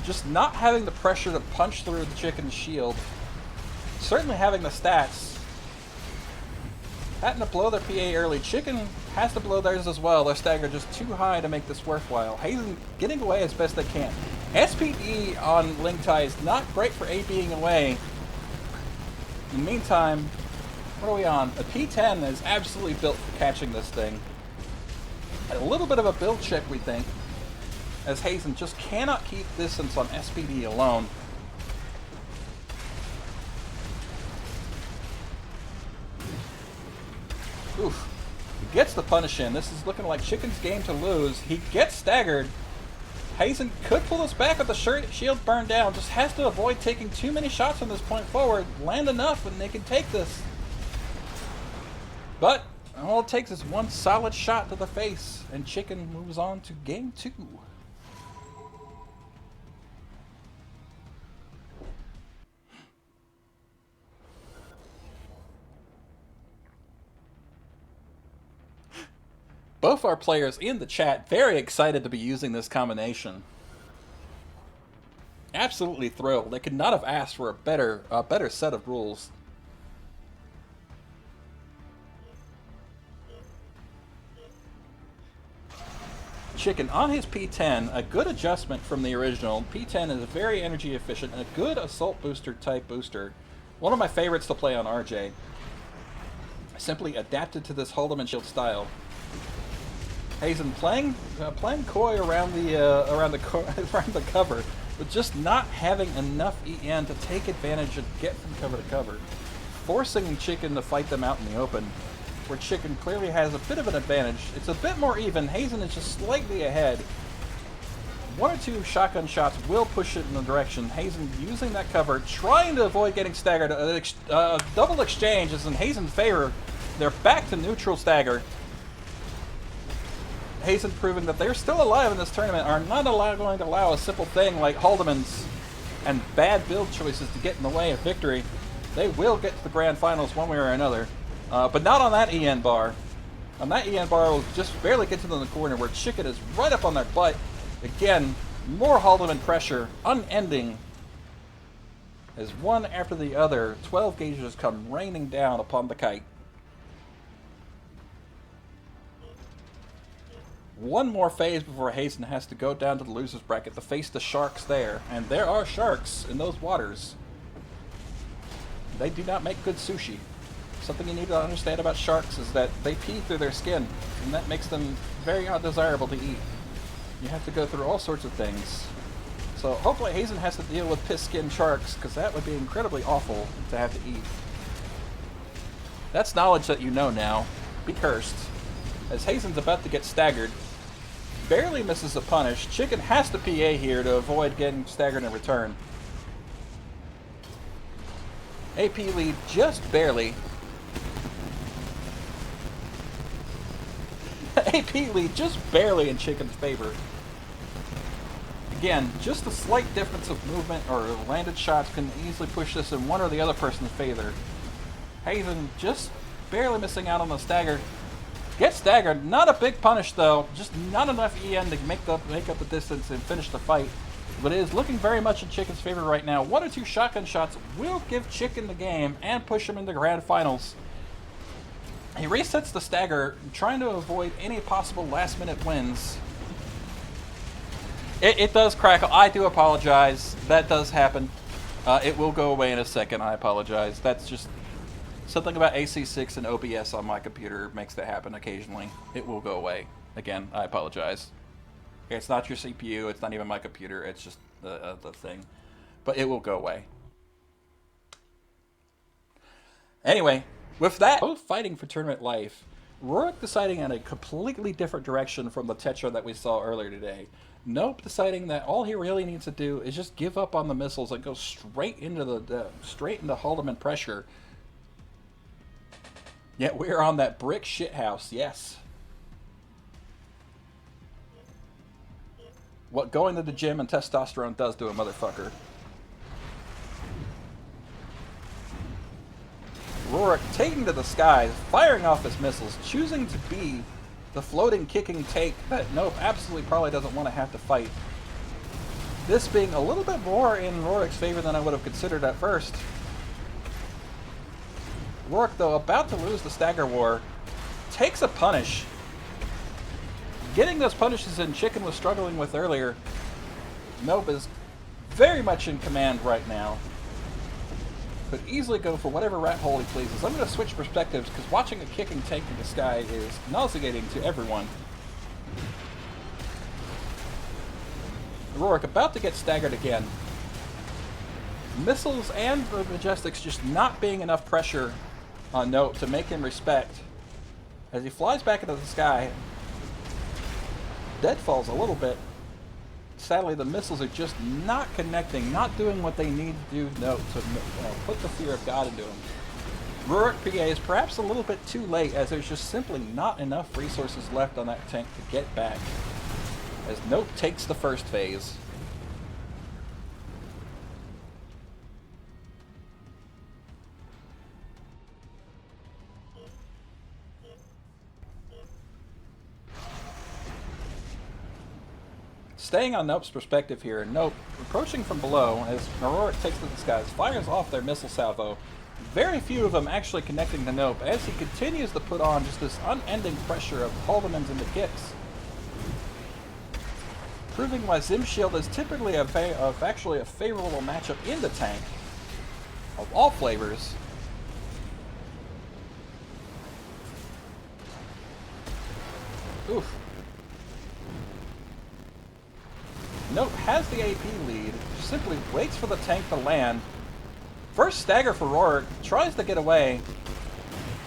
S1: just not having the pressure to punch through the chicken's shield. Certainly having the stats. Having to blow their PA early. Chicken has to blow theirs as well. Their stagger just too high to make this worthwhile. Hazen getting away as best they can. SPD on Ling Tai is not great for ABing away. In the meantime, what are we on? A P10 is absolutely built for catching this thing. A little bit of a build check, we think, as Hazen just cannot keep distance on SPD alone. Oof. He gets the punish in. This is looking like Chicken's game to lose. He gets staggered. Hazen could pull this back with the shield burned down. Just has to avoid taking too many shots from this point forward. Land enough and they can take this. But all it takes is one solid shot to the face, and Chicken moves on to game 2. Both our players in the chat very excited to be using this combination. Absolutely thrilled. They could not have asked for a better set of rules. Chicken on his P10, a good adjustment from the original. P10 is very energy efficient and a good assault booster type booster. One of my favorites to play on RJ. Simply adapted to this Hold'em and Shield style. Hazen playing coy around the cover, but just not having enough EN to take advantage and get from cover to cover, forcing Chicken to fight them out in the open, where Chicken clearly has a bit of an advantage. It's a bit more even. Hazen is just slightly ahead. One or two shotgun shots will push it in the direction. Hazen using that cover, trying to avoid getting staggered. Double exchange is in Hazen's favor. They're back to neutral stagger. Hazen proving that they're still alive in this tournament, are not going to allow a simple thing like Haldeman's and bad build choices to get in the way of victory. They will get to the grand finals one way or another, but not on that EN bar. On that EN bar will just barely get to them in the corner, where Chicken is right up on their butt. Again, more Haldeman pressure, unending, as one after the other, 12 gauges come raining down upon the kite. One more phase before Hazen has to go down to the loser's bracket to face the sharks there. And there are sharks in those waters. They do not make good sushi. Something you need to understand about sharks is that they pee through their skin, and that makes them very undesirable to eat. You have to go through all sorts of things. So hopefully Hazen has to deal with piss-skin sharks, because that would be incredibly awful to have to eat. That's knowledge that you know now. Be cursed. As Hazen's about to get staggered, barely misses a punish. Chicken has to PA here to avoid getting staggered in return. AP lead just barely. AP lead just barely in Chicken's favor. Again, just a slight difference of movement or landed shots can easily push this in one or the other person's favor. Hazen just barely missing out on the stagger. Gets staggered. Not a big punish though. Just not enough EN to make up the distance and finish the fight. But it is looking very much in Chicken's favor right now. One or two shotgun shots will give Chicken the game and push him into grand finals. He resets the stagger, trying to avoid any possible last-minute wins. It does crackle. I do apologize. That does happen. It will go away in a second. I apologize. That's just something about AC6 and OBS on my computer makes that happen occasionally. It will go away. Again, I apologize. It's not your CPU. It's not even my computer. It's just the thing. But it will go away. Anyway, with that, both fighting for tournament life, Rourke deciding in a completely different direction from the Tetra that we saw earlier today. Nope, deciding that all he really needs to do is just give up on the missiles and go straight into straight into Haldeman pressure. Yet we're on that brick shithouse, yes. What going to the gym and testosterone does to a motherfucker. Rourke taking to the skies, firing off his missiles, choosing to be the floating, kicking take that Nope absolutely probably doesn't want to have to fight. This being a little bit more in Rourke's favor than I would have considered at first. Rourke, though, about to lose the stagger war, takes a punish. Getting those punishes in Chicken was struggling with earlier. Nope is very much in command right now. Could easily go for whatever rat hole he pleases. I'm going to switch perspectives because watching a kicking tank in the sky is nauseating to everyone. Rourke about to get staggered again. Missiles and the Majestics just not being enough pressure on Nope to make him respect. As he flies back into the sky, deadfalls a little bit. Sadly, the missiles are just not connecting, not doing what they need to do Nope to put the fear of God into him. Rourke PA is perhaps a little bit too late as there's just simply not enough resources left on that tank to get back. As Nope takes the first phase. Staying on Nope's perspective here, Nope approaching from below as Rourke takes to the skies, fires off their missile salvo. Very few of them actually connecting to Nope as he continues to put on just this unending pressure of Haldemans into kicks. Proving why Zim Shield is typically actually a favorable matchup in the tank of all flavors. Oof. Nope has the AP lead, simply waits for the tank to land. First stagger for Rourke, tries to get away,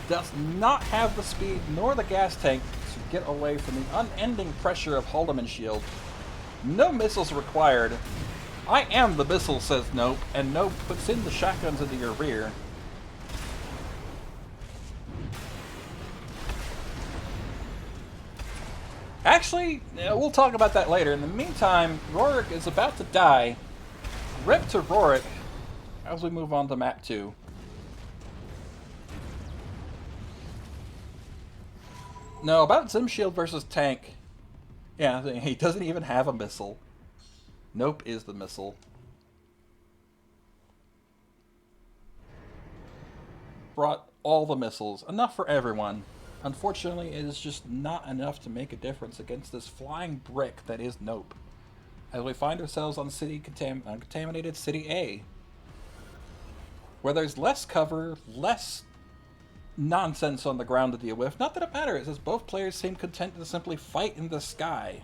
S1: does not have the speed nor the gas tank to get away from the unending pressure of Haldeman Shield. No missiles required. I am the missile, says Nope, and Nope puts in the shotguns into your rear. Actually, we'll talk about that later. In the meantime, Rourke is about to die. Rip to Rourke as we move on to map 2. No, about Zim Shield versus tank. Yeah, he doesn't even have a missile. Nope is the missile. Brought all the missiles. Enough for everyone. Unfortunately, it is just not enough to make a difference against this flying brick that is Nope. As we find ourselves on contaminated City A, where there's less cover, less nonsense on the ground to deal with. Not that it matters, as both players seem content to simply fight in the sky.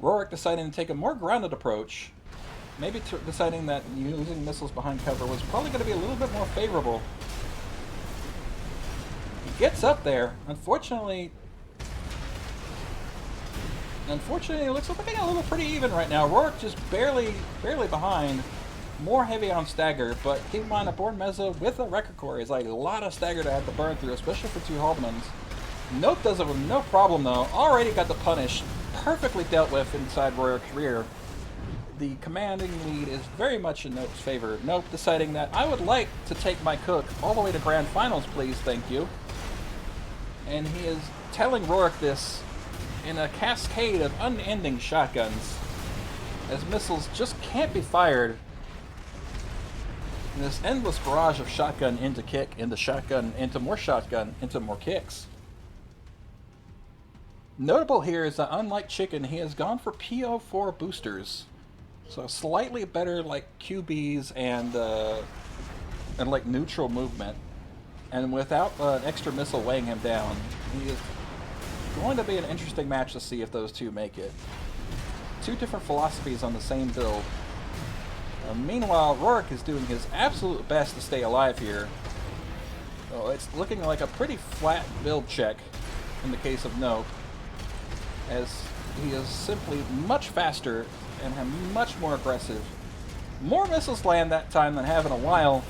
S1: Rourke deciding to take a more grounded approach. Maybe deciding that using missiles behind cover was probably going to be a little bit more favorable. He gets up there. Unfortunately, it looks like they're a little pretty even right now. Rourke just barely behind. More heavy on stagger, but keep in mind a Born Mezzo with a Record Core is like a lot of stagger to have to burn through, especially for 2 Haldemans. Nope does it with no problem though. Already got the punish. Perfectly dealt with inside Rourke's rear. The commanding lead is very much in Nope's favor. Nope deciding that I would like to take my cook all the way to Grand Finals, please, thank you. And he is telling Rourke this in a cascade of unending shotguns, as missiles just can't be fired. And this endless barrage of shotgun into kick, into shotgun, into more shotgun, into more kicks. Notable here is that unlike Chicken, he has gone for PO4 boosters. So slightly better like QBs and like neutral movement. And without an extra missile weighing him down, he is going to be an interesting match to see if those two make it. 2 different philosophies on the same build. Meanwhile, Rourke is doing his absolute best to stay alive here. Oh, it's looking like a pretty flat build check in the case of Nope, as he is simply much faster and much more aggressive. More missiles land that time than have in a while,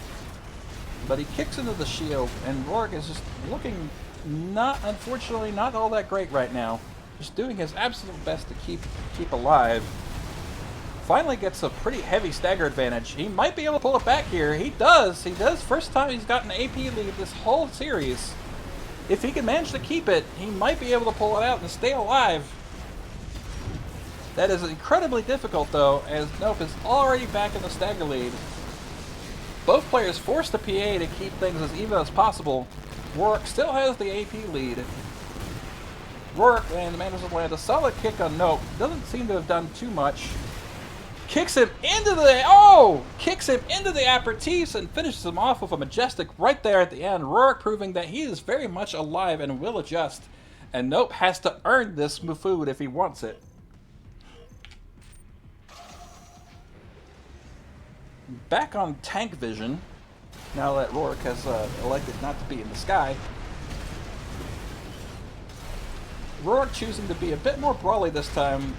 S1: but he kicks into the shield, and Rourke is just looking unfortunately, not all that great right now. Just doing his absolute best to keep alive. Finally gets a pretty heavy stagger advantage. He might be able to pull it back here. He does. He does. First time he's gotten an AP lead this whole series. If he can manage to keep it, he might be able to pull it out and stay alive. That is incredibly difficult, though, as Nope is already back in the stagger lead. Both players force the PA to keep things as even as possible. Rourke still has the AP lead. Rourke manages to land a solid kick on Nope. Doesn't seem to have done too much. Kicks him into the aperitifs and finishes him off with a majestic right there at the end. Rourke proving that he is very much alive and will adjust. And Nope has to earn this food if he wants it. Back on tank vision, now that Rourke has elected not to be in the sky. Rourke choosing to be a bit more brawly this time,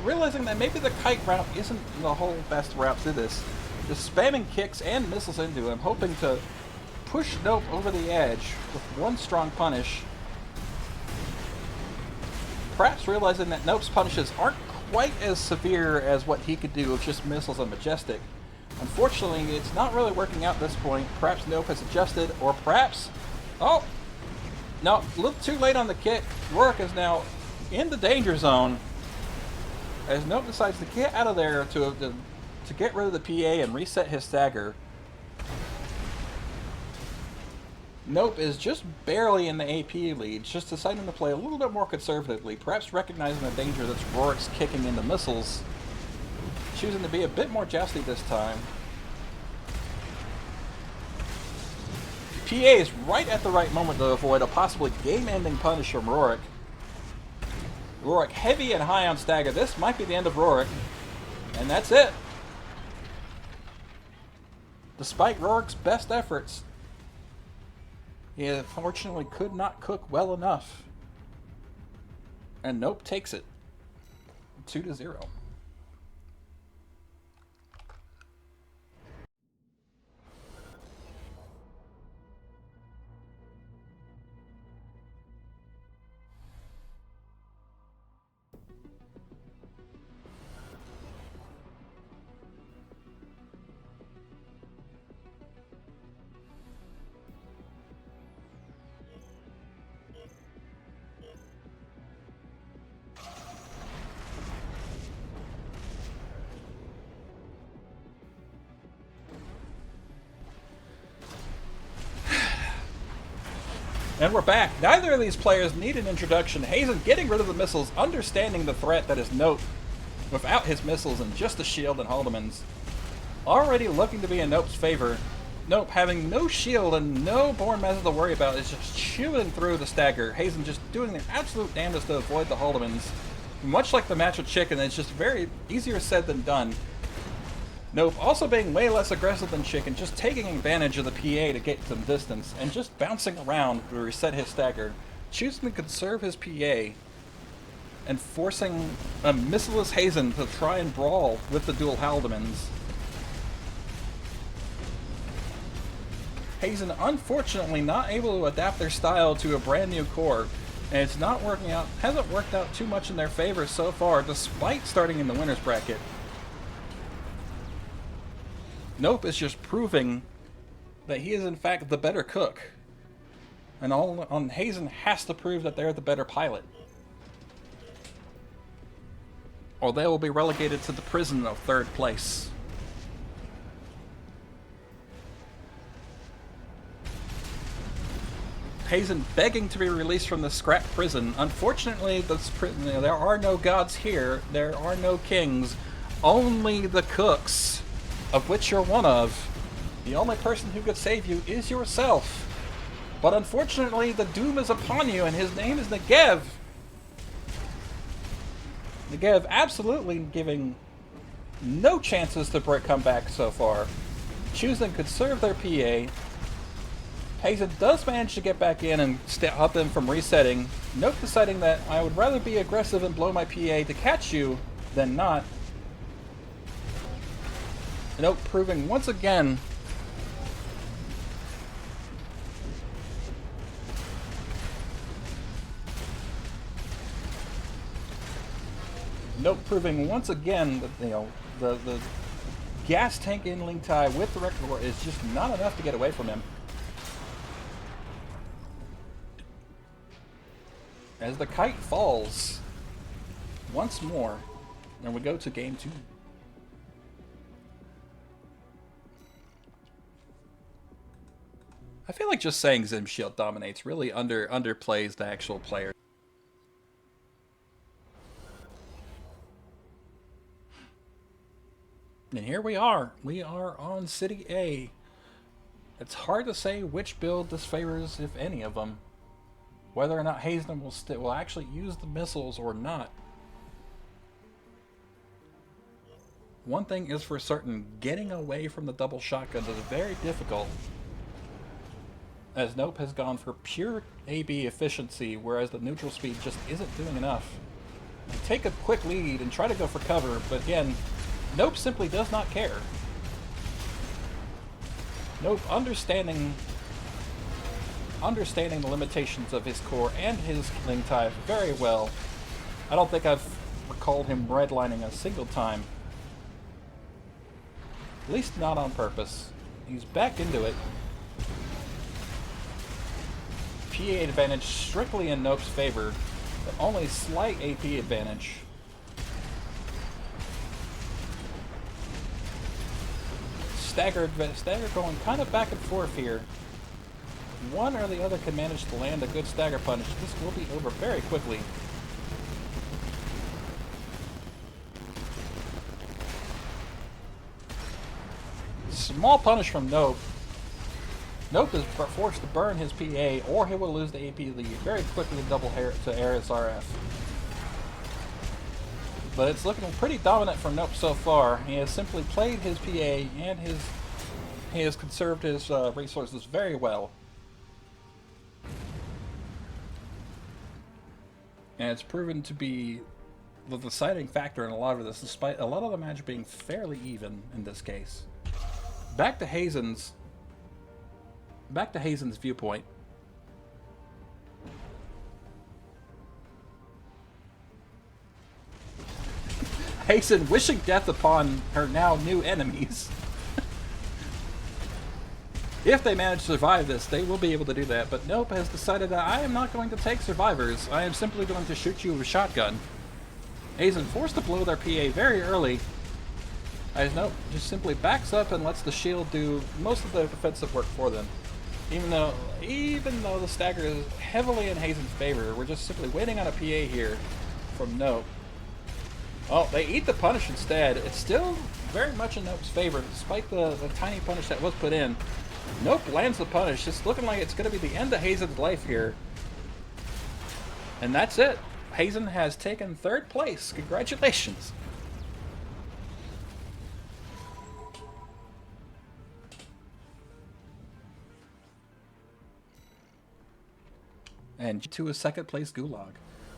S1: realizing that maybe the kite route isn't the whole best route to this. Just spamming kicks and missiles into him, hoping to push Nope over the edge with one strong punish. Perhaps realizing that Nope's punishes aren't quite as severe as what he could do with just missiles and Majestic. Unfortunately, it's not really working out at this point. Perhaps Nope has adjusted, or perhaps... Oh! No, a little too late on the kick. Rourke is now in the danger zone as Nope decides to get out of there to get rid of the PA and reset his stagger. Nope is just barely in the AP lead, just deciding to play a little bit more conservatively, perhaps recognizing the danger that's Rourke's kicking into missiles. Choosing to be a bit more jousty this time. PA is right at the right moment to avoid a possibly game-ending punish from Rourke. Rourke heavy and high on stagger. This might be the end of Rourke. And that's it. Despite Rourke's best efforts, he unfortunately could not cook well enough. And Nope takes it. 2-0. And we're back. Neither of these players need an introduction. Hazen getting rid of the missiles, understanding the threat that is Nope without his missiles and just the shield and Haldeman's. Already looking to be in Nope's favor. Nope having no shield and no Born Method to worry about is just chewing through the stagger. Hazen just doing their absolute damnedest to avoid the Haldeman's. Much like the match with Chicken, it's just very easier said than done. Nope also being way less aggressive than Chicken, just taking advantage of the PA to get some distance, and just bouncing around to reset his stagger, choosing to conserve his PA, and forcing a missileless Hazen to try and brawl with the dual Haldemans. Hazen unfortunately not able to adapt their style to a brand new core, and it's not working out, hasn't worked out too much in their favor so far, despite starting in the winner's bracket. Nope is just proving that he is in fact the better cook. And all on Hazen has to prove that they're the better pilot. Or they will be relegated to the prison of third place. Hazen begging to be released from the scrap prison. Unfortunately, there are no gods here. There are no kings. Only the cooks, of which you're one of. The only person who could save you is yourself. But unfortunately, the doom is upon you, and his name is Negev. Negev absolutely giving No chances to come back so far. Choosing could serve their PA. Hazen does manage to get back in and stop them from resetting. Nope deciding that I would rather be aggressive and blow my PA to catch you than not. Nope proving once again that, you know, the gas tank in Ling Tai with the Wrecking War is just not enough to get away from him. As the kite falls once more, and we go to game 2. I feel like just saying Zim Shield dominates really underplays the actual player. And here we are. We are on City A. It's hard to say which build this favors, if any of them. Whether or not Hazen will actually use the missiles or not. One thing is for certain, getting away from the double shotguns is very difficult. As Nope has gone for pure AB efficiency, whereas the neutral speed just isn't doing enough. Take a quick lead and try to go for cover, but again, Nope simply does not care. Nope understanding the limitations of his core and his Ling Tai very well. I don't think I've recalled him redlining a single time. At least not on purpose. He's back into it. PA advantage strictly in Nope's favor, but only slight AP advantage. Stagger going kind of back and forth here. If one or the other can manage to land a good stagger punish, this will be over very quickly. Small punish from Nope. Nope is forced to burn his PA, or he will lose the AP lead very quickly to double to Ares RF. But it's looking pretty dominant for Nope so far. He has simply played his PA and he has conserved his resources very well. And it's proven to be the deciding factor in a lot of this, despite a lot of the match being fairly even in this case. Back to Hazen's viewpoint. Hazen wishing death upon her now new enemies. If they manage to survive this, they will be able to do that, but Nope has decided that I am not going to take survivors. I am simply going to shoot you with a shotgun. Hazen forced to blow their PA very early. As Nope just simply backs up and lets the shield do most of the defensive work for them. Even though the stagger is heavily in Hazen's favor, we're just simply waiting on a PA here from Nope. Oh, they eat the punish instead. It's still very much in Nope's favor, despite the tiny punish that was put in. Nope lands the punish. It's looking like it's going to be the end of Hazen's life here. And that's it. Hazen has taken 3rd place. Congratulations. And to a 2nd place Gulag.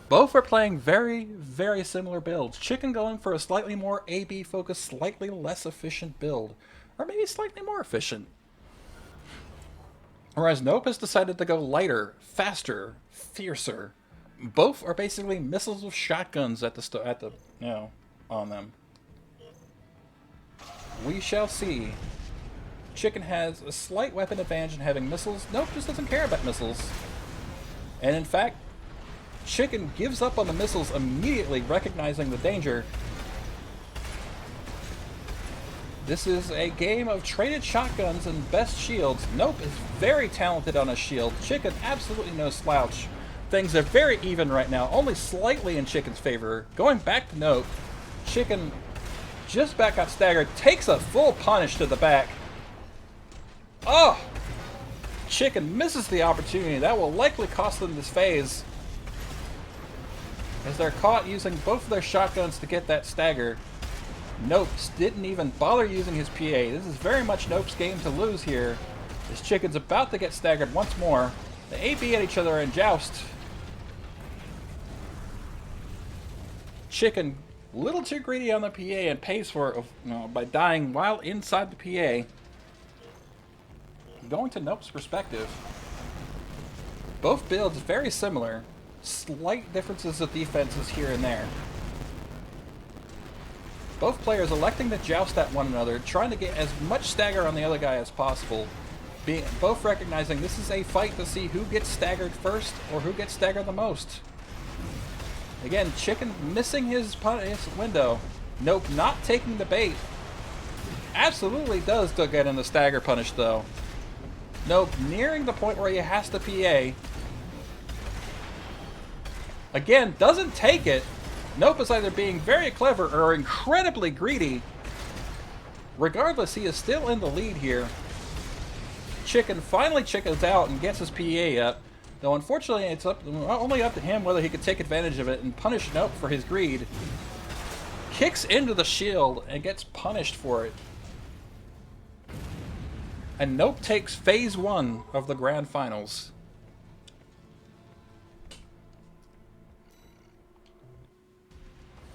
S1: Both are playing very, very similar builds. Chicken going for a slightly more AB focused, slightly less efficient build. Or maybe slightly more efficient. Whereas Nope has decided to go lighter, faster, fiercer. Both are basically missiles with shotguns on them. We shall see. Chicken has a slight weapon advantage in having missiles. Nope just doesn't care about missiles. And in fact, Chicken gives up on the missiles immediately, recognizing the danger. This is a game of traded shotguns and best shields. Nope is very talented on a shield. Chicken absolutely no slouch. Things are very even right now, only slightly in Chicken's favor. Going back to Nope, Chicken just back got staggered, takes a full punish to the back. Oh! Chicken misses the opportunity. That will likely cost them this phase, as they're caught using both of their shotguns to get that stagger. Nope didn't even bother using his PA. This is very much Nope's game to lose here. This chicken's about to get staggered once more. The AB at each other in joust. Chicken, a little too greedy on the PA and pays for it by dying while inside the PA. Going to Nope's perspective. Both builds very similar. Slight differences of defenses here and there. Both players electing to joust at one another, trying to get as much stagger on the other guy as possible. Both recognizing this is a fight to see who gets staggered first or who gets staggered the most. Again, Chicken missing his window. Nope, not taking the bait. Absolutely does get in the stagger punish though. Nope, nearing the point where he has to PA. Again, doesn't take it. Nope is either being very clever or incredibly greedy. Regardless, he is still in the lead here. Chicken finally chickens out and gets his PA up. Though unfortunately, it's only up to him whether he could take advantage of it and punish Nope for his greed. Kicks into the shield and gets punished for it. And Nope takes phase 1 of the grand finals.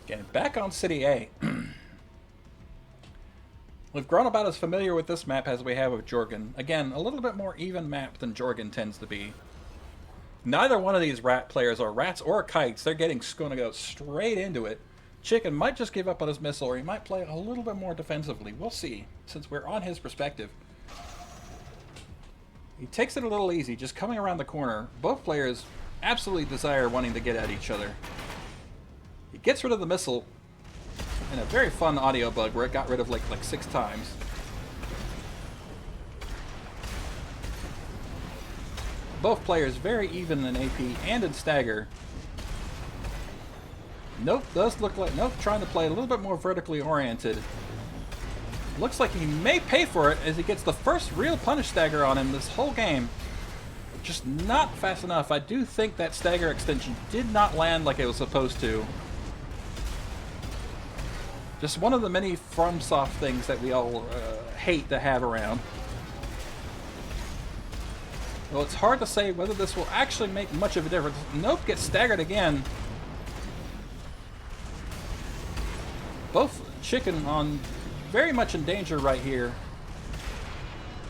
S1: Again, back on City A. We've grown about as familiar with this map as we have with Jorgen. Again, a little bit more even map than Jorgen tends to be. Neither one of these rat players are rats or kites. They're going to go straight into it. Chicken might just give up on his missile, or he might play a little bit more defensively. We'll see, since we're on his perspective. He takes it a little easy, just coming around the corner. Both players absolutely desire wanting to get at each other. He gets rid of the missile in a very fun audio bug where it got rid of like 6 times. Both players very even in AP and in stagger. Nope does look like Nope trying to play a little bit more vertically oriented. Looks like he may pay for it as he gets the first real punish stagger on him this whole game. Just not fast enough. I do think that stagger extension did not land like it was supposed to. Just one of the many FromSoft things that we all hate to have around. Well, it's hard to say whether this will actually make much of a difference. Nope gets staggered again. Both Chicken on very much in danger right here.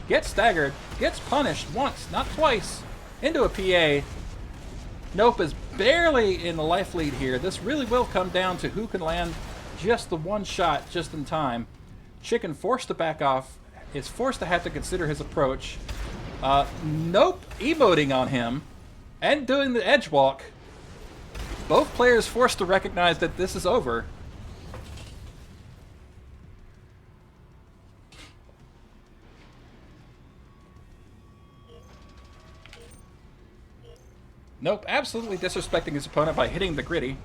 S1: Gets staggered, gets punished once, not twice, into a PA. Nope is barely in the life lead here. This really will come down to who can land just the one shot just in time. Chicken forced to back off, is forced to have to consider his approach. Nope emoting on him and doing the edge walk. Both players forced to recognize that this is over. Nope, absolutely disrespecting his opponent by hitting the gritty.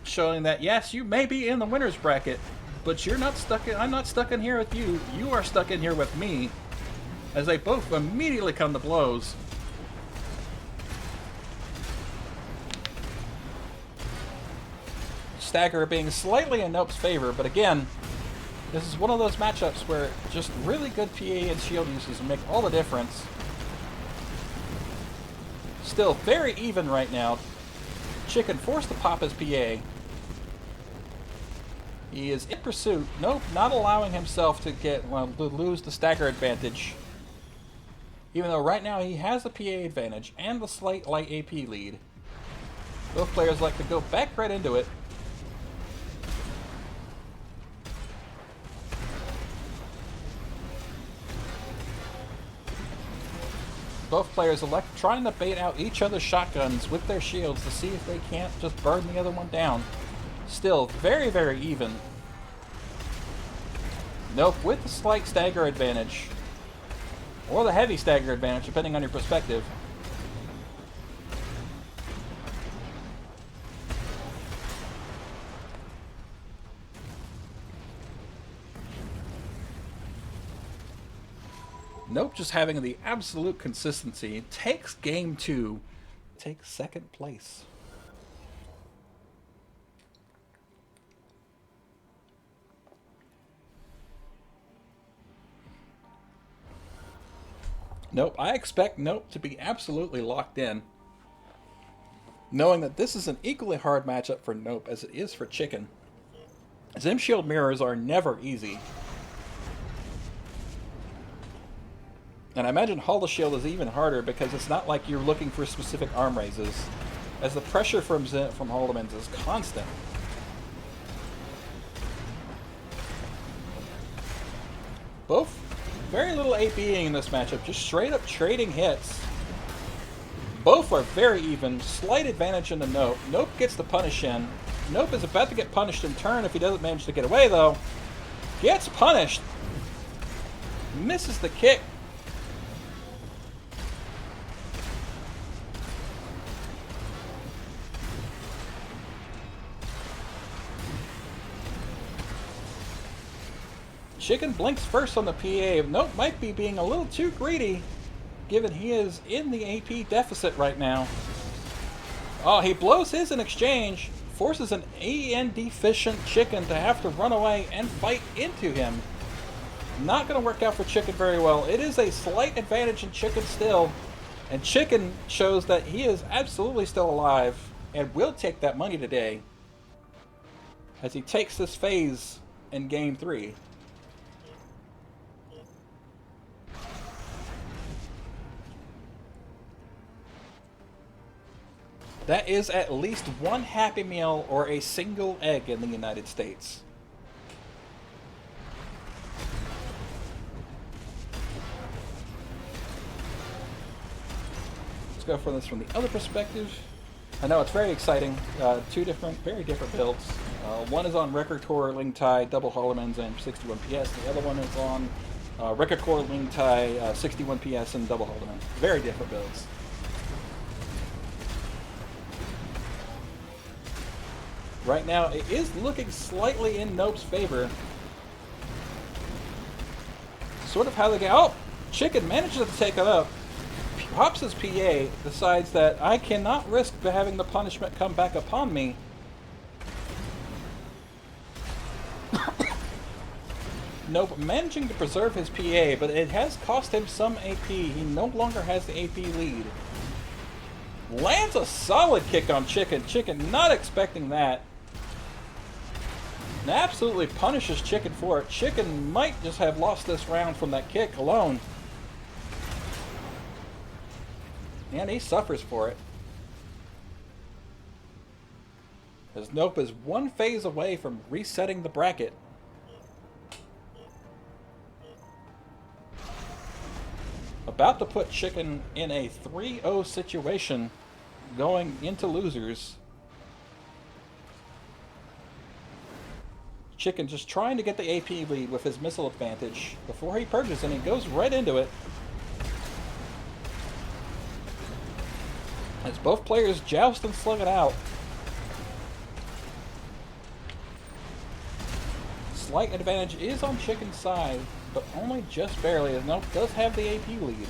S1: Showing that, yes, you may be in the winner's bracket, but you're not stuck in, I'm not stuck in here with you. You are stuck in here with me. As they both immediately come to blows. Stagger being slightly in Nope's favor, but again, this is one of those matchups where just really good PA and shield uses make all the difference. Still very even right now. Chicken forced to pop his PA. He is in pursuit. Nope, not allowing himself to to lose the stagger advantage. Even though right now he has the PA advantage and the slight light AP lead. Both players like to go back right into it. Both players elect trying to bait out each other's shotguns with their shields to see if they can't just burn the other one down. Still very, very even. Nope, with the slight stagger advantage. Or the heavy stagger advantage, depending on your perspective. Nope, just having the absolute consistency. Takes game 2. Takes second place. Nope, I expect Nope to be absolutely locked in, knowing that this is an equally hard matchup for Nope as it is for Chicken. Zim Shield mirrors are never easy. And I imagine Hall of Shield is even harder because it's not like you're looking for specific arm raises, as the pressure from Haldeman's is constant. Both very little APing in this matchup, just straight up trading hits. Both are very even, slight advantage into Nope. Nope gets the punish in. Nope is about to get punished in turn if he doesn't manage to get away though. Gets punished. Misses the kick. Chicken blinks first on the PA. Nope might be being a little too greedy, given he is in the AP deficit right now. Oh, he blows his in exchange, forces an AN deficient Chicken to have to run away and fight into him. Not going to work out for Chicken very well. It is a slight advantage in Chicken still, and Chicken shows that he is absolutely still alive and will take that money today as he takes this phase in Game 3. That is at least one Happy Meal or a single egg in the United States. Let's go for this from the other perspective. I know it's very exciting. Two very different builds. One is on Record Core Ling Tai double Holloman's and 61 PS. The other one is on Record Core Ling Tai 61 PS and double Holloman. Very different builds. Right now, it is looking slightly in Nope's favor. Sort of how they get. Oh! Chicken manages to take it up. Pops his PA, decides that I cannot risk having the punishment come back upon me. Nope, managing to preserve his PA, but it has cost him some AP. He no longer has the AP lead. Lands a solid kick on Chicken. Chicken not expecting that. And absolutely punishes Chicken for it. Chicken might just have lost this round from that kick alone. And he suffers for it. As Nope is one phase away from resetting the bracket. About to put Chicken in a 3-0 situation going into losers. Chicken just trying to get the AP lead with his missile advantage before he purges, and he goes right into it. As both players joust and slug it out. Slight advantage is on Chicken's side, but only just barely, as Nope does have the AP lead.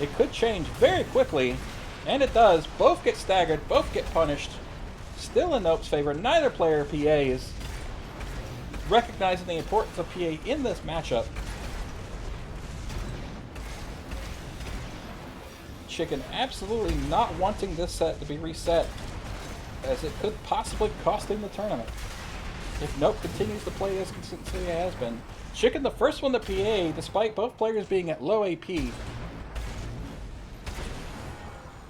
S1: It could change very quickly, and it does. Both get staggered, both get punished. Still in Nope's favor. Neither player PAs. Recognizing the importance of PA in this matchup. Chicken absolutely not wanting this set to be reset, as it could possibly cost him the tournament if Nope continues to play as consistently as he has been. Chicken the first one to PA, despite both players being at low AP.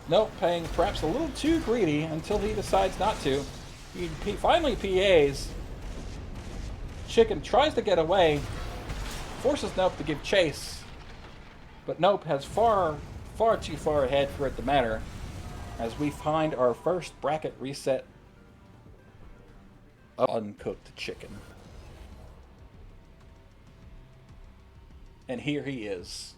S1: Nope paying perhaps a little too greedy until he decides not to. He finally PAs. Chicken tries to get away, forces Nope to give chase, but Nope has far too far ahead for it to matter, as we find our first bracket reset of uncooked Chicken. And here he is.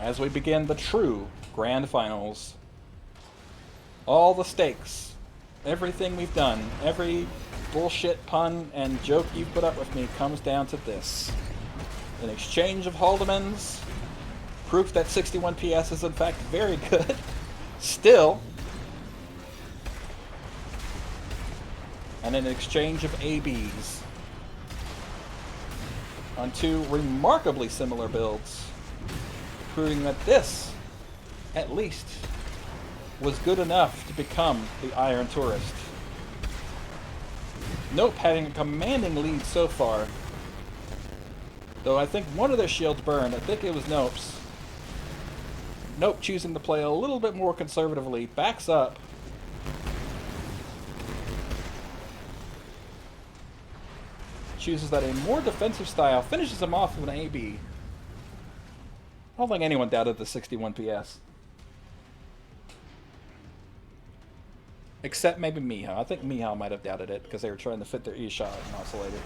S1: As we begin the true Grand Finals. All the stakes, everything we've done, every bullshit pun and joke you've put up with me comes down to this. An exchange of Haldemans. Proof that 61 PS is in fact very good. Still. And an exchange of ABs. On two remarkably similar builds. Proving that this, at least, was good enough to become the Iron Tourist. Nope having a commanding lead so far. Though I think one of their shields burned. I think it was Nope's. Nope choosing to play a little bit more conservatively. Backs up. Chooses that a more defensive style. Finishes him off with an AB. I don't think anyone doubted the 61 PS. Except maybe Mihao. I think Mihao might have doubted it because they were trying to fit their E-shot and oscillator.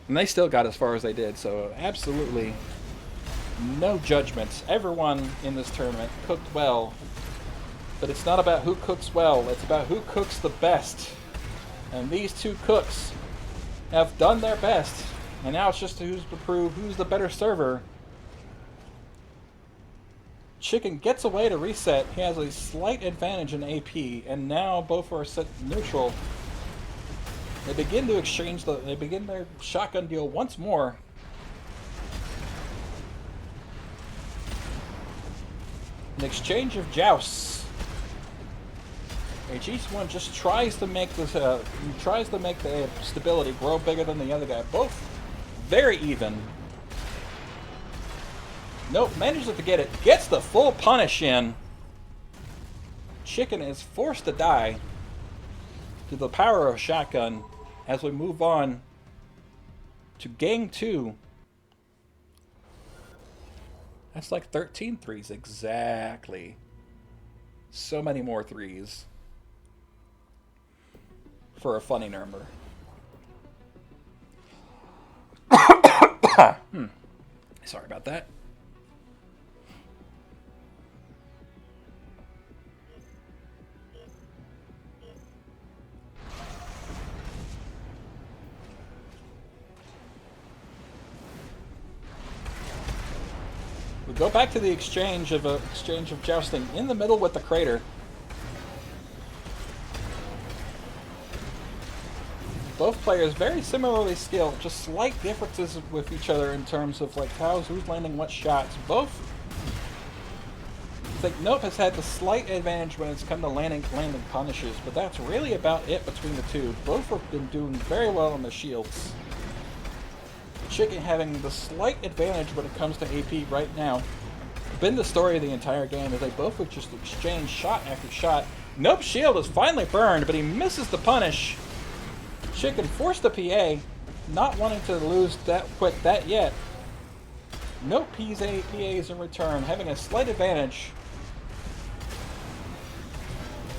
S1: And they still got as far as they did, so absolutely no judgments. Everyone in this tournament cooked well, but it's not about who cooks well, it's about who cooks the best. And these two cooks have done their best, and now it's just who's to prove who's the better server. Chicken gets away to reset. He has a slight advantage in AP, and now both are set neutral. They begin to exchange they begin their shotgun deal once more. An exchange of jousts. Each one just tries to make this tries to make the stability grow bigger than the other guy. Both very even. Nope, manages to get it. Gets the full punish in. Chicken is forced to die to the power of shotgun as we move on to game 2. That's like 13 threes exactly. So many more threes for a funny number. Sorry about that. We go back to the exchange of jousting in the middle with the crater. Both players very similarly skilled, just slight differences with each other in terms of like who's landing what shots. Both, I think Nope has had the slight advantage when it's come to landing punishes, but that's really about it between the two. Both have been doing very well on the shields. Chicken having the slight advantage when it comes to AP right now. Been the story of the entire game as they both would just exchange shot after shot. Nope's shield is finally burned, but he misses the punish. Chicken forced the PA, not wanting to lose that quick that yet. Nope PAs in return, having a slight advantage.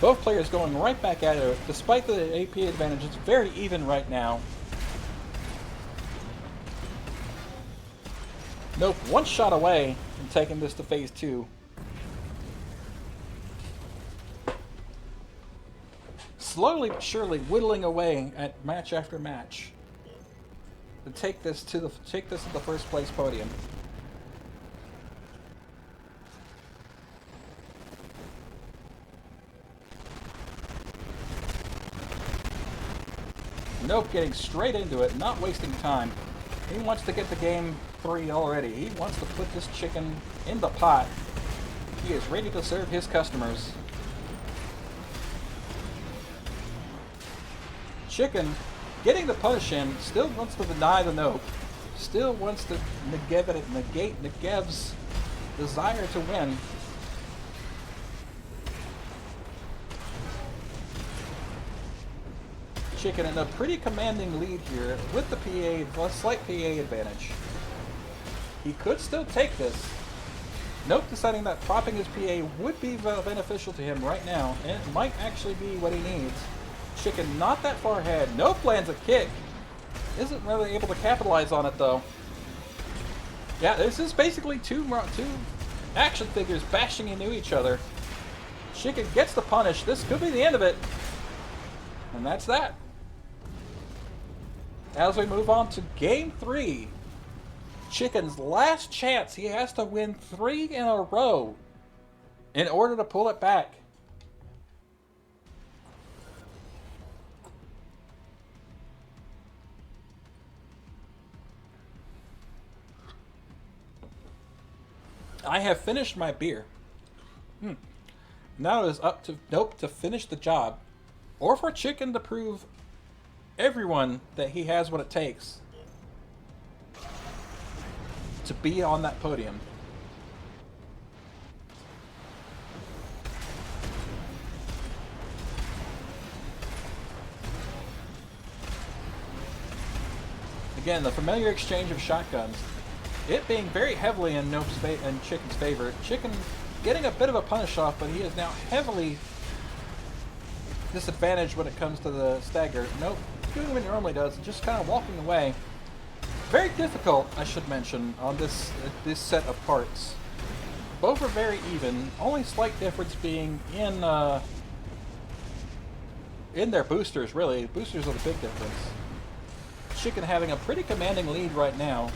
S1: Both players going right back at it. Despite the AP advantage, it's very even right now. Nope, one shot away from taking this to phase 2. Slowly but surely whittling away at match after match to take this to the first place podium. Nope, getting straight into it, not wasting time. He wants to get to game 3 already. He wants to put this chicken in the pot. He is ready to serve his customers. Chicken, getting the punish in, still wants to deny the Nope. Still wants to negate Negev's desire to win. Chicken in a pretty commanding lead here with the PA, a slight PA advantage. He could still take this. Nope deciding that propping his PA would be beneficial to him right now, and it might actually be what he needs. Chicken not that far ahead. Nope lands a kick. Isn't really able to capitalize on it though. Yeah, this is basically two action figures bashing into each other. Chicken gets the punish. This could be the end of it. And that's that. as we move on to Game 3. Chicken's last chance. He has to win 3 in a row in order to pull it back. I have finished my beer. Now it is up to Nope to finish the job, or for Chicken to prove everyone that he has what it takes to be on that podium. Again, the familiar exchange of shotguns. It being very heavily in and Chicken's favor. Chicken getting a bit of a punish off, but he is now heavily disadvantaged when it comes to the stagger. Nope, doing what he normally does, just kind of walking away. Very difficult, I should mention, on this set of parts. Both are very even. Only slight difference being in their boosters. Really, boosters are the big difference. Chicken having a pretty commanding lead right now.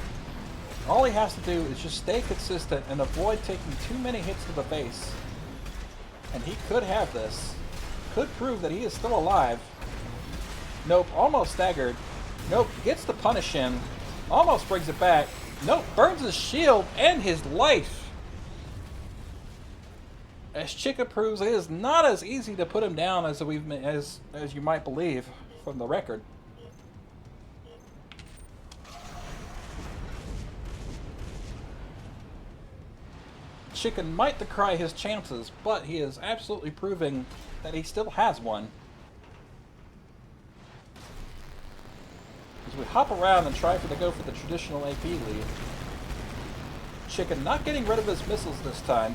S1: All he has to do is just stay consistent and avoid taking too many hits to the face. And he could have this. Could prove that he is still alive. Nope, almost staggered. Nope, gets the punish in. Almost brings it back. Nope, burns his shield and his life. As Chicken proves, it is not as easy to put him down as you might believe from the record. Chicken might decry his chances, but he is absolutely proving that he still has one. As we hop around and try to go for the traditional AP lead. Chicken not getting rid of his missiles this time.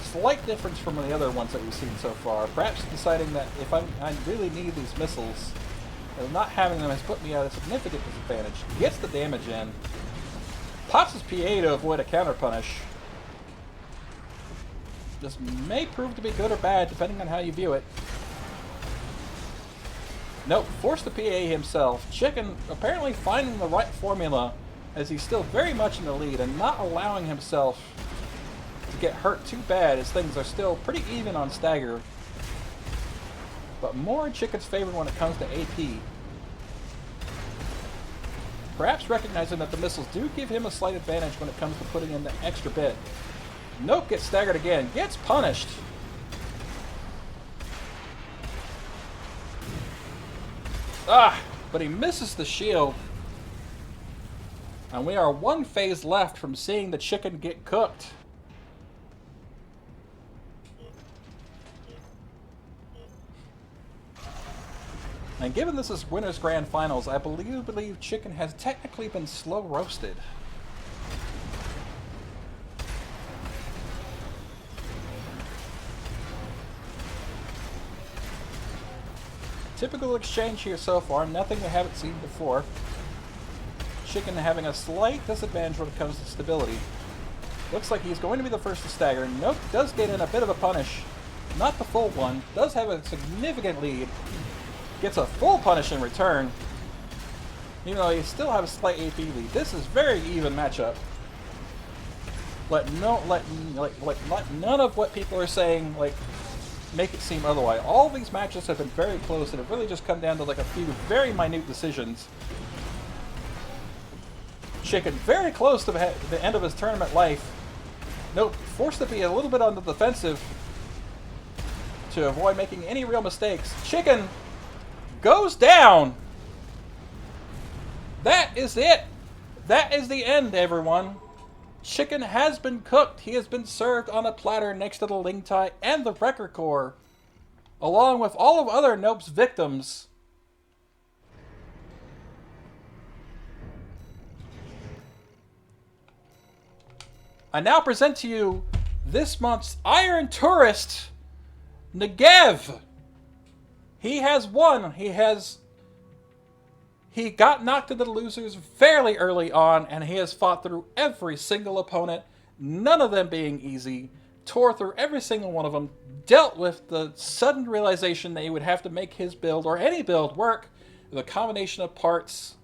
S1: Slight difference from the other ones that we've seen so far. Perhaps deciding that if I really need these missiles, and not having them has put me at a significant disadvantage. Gets the damage in. Pops his PA to avoid a counter punish. This may prove to be good or bad, depending on how you view it. Nope, forced the PA himself. Chicken apparently finding the right formula as he's still very much in the lead and not allowing himself to get hurt too bad as things are still pretty even on stagger. But more in Chicken's favor when it comes to AP. Perhaps recognizing that the missiles do give him a slight advantage when it comes to putting in the extra bit. Nope, gets staggered again. Gets punished. But he misses the shield. And we are one phase left from seeing the Chicken get cooked. And given this is Winners Grand Finals, I believe Chicken has technically been slow roasted. Typical exchange here so far, nothing we haven't seen before. Chicken having a slight disadvantage when it comes to stability. Looks like he's going to be the first to stagger. Nope, does get in a bit of a punish. Not the full one. Does have a significant lead. Gets a full punish in return. Even though he still have a slight AP lead. This is very even matchup. Let none of what people are saying make it seem otherwise. All these matches have been very close and have really just come down to a few very minute decisions. Chicken very close to the end of his tournament life. Nope, forced to be a little bit on the defensive to avoid making any real mistakes. Chicken goes down. That is it. That is the end, everyone. Chicken has been cooked. He has been served on a platter next to the Ling Tai and the Wrecker Core, along with all of other Nope's victims. I now present to you this month's Iron Tourist, Negev. He has won. He got knocked into the losers fairly early on, and he has fought through every single opponent, none of them being easy, tore through every single one of them, dealt with the sudden realization that he would have to make his build, or any build, work The combination of parts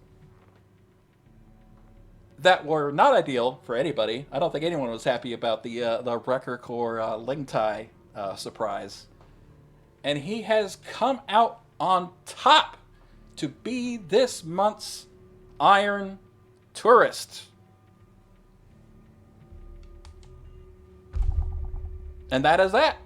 S1: that were not ideal for anybody. I don't think anyone was happy about the Wrecker Core Ling Tai surprise. And he has come out on top to be this month's Iron Tourist. And that is that.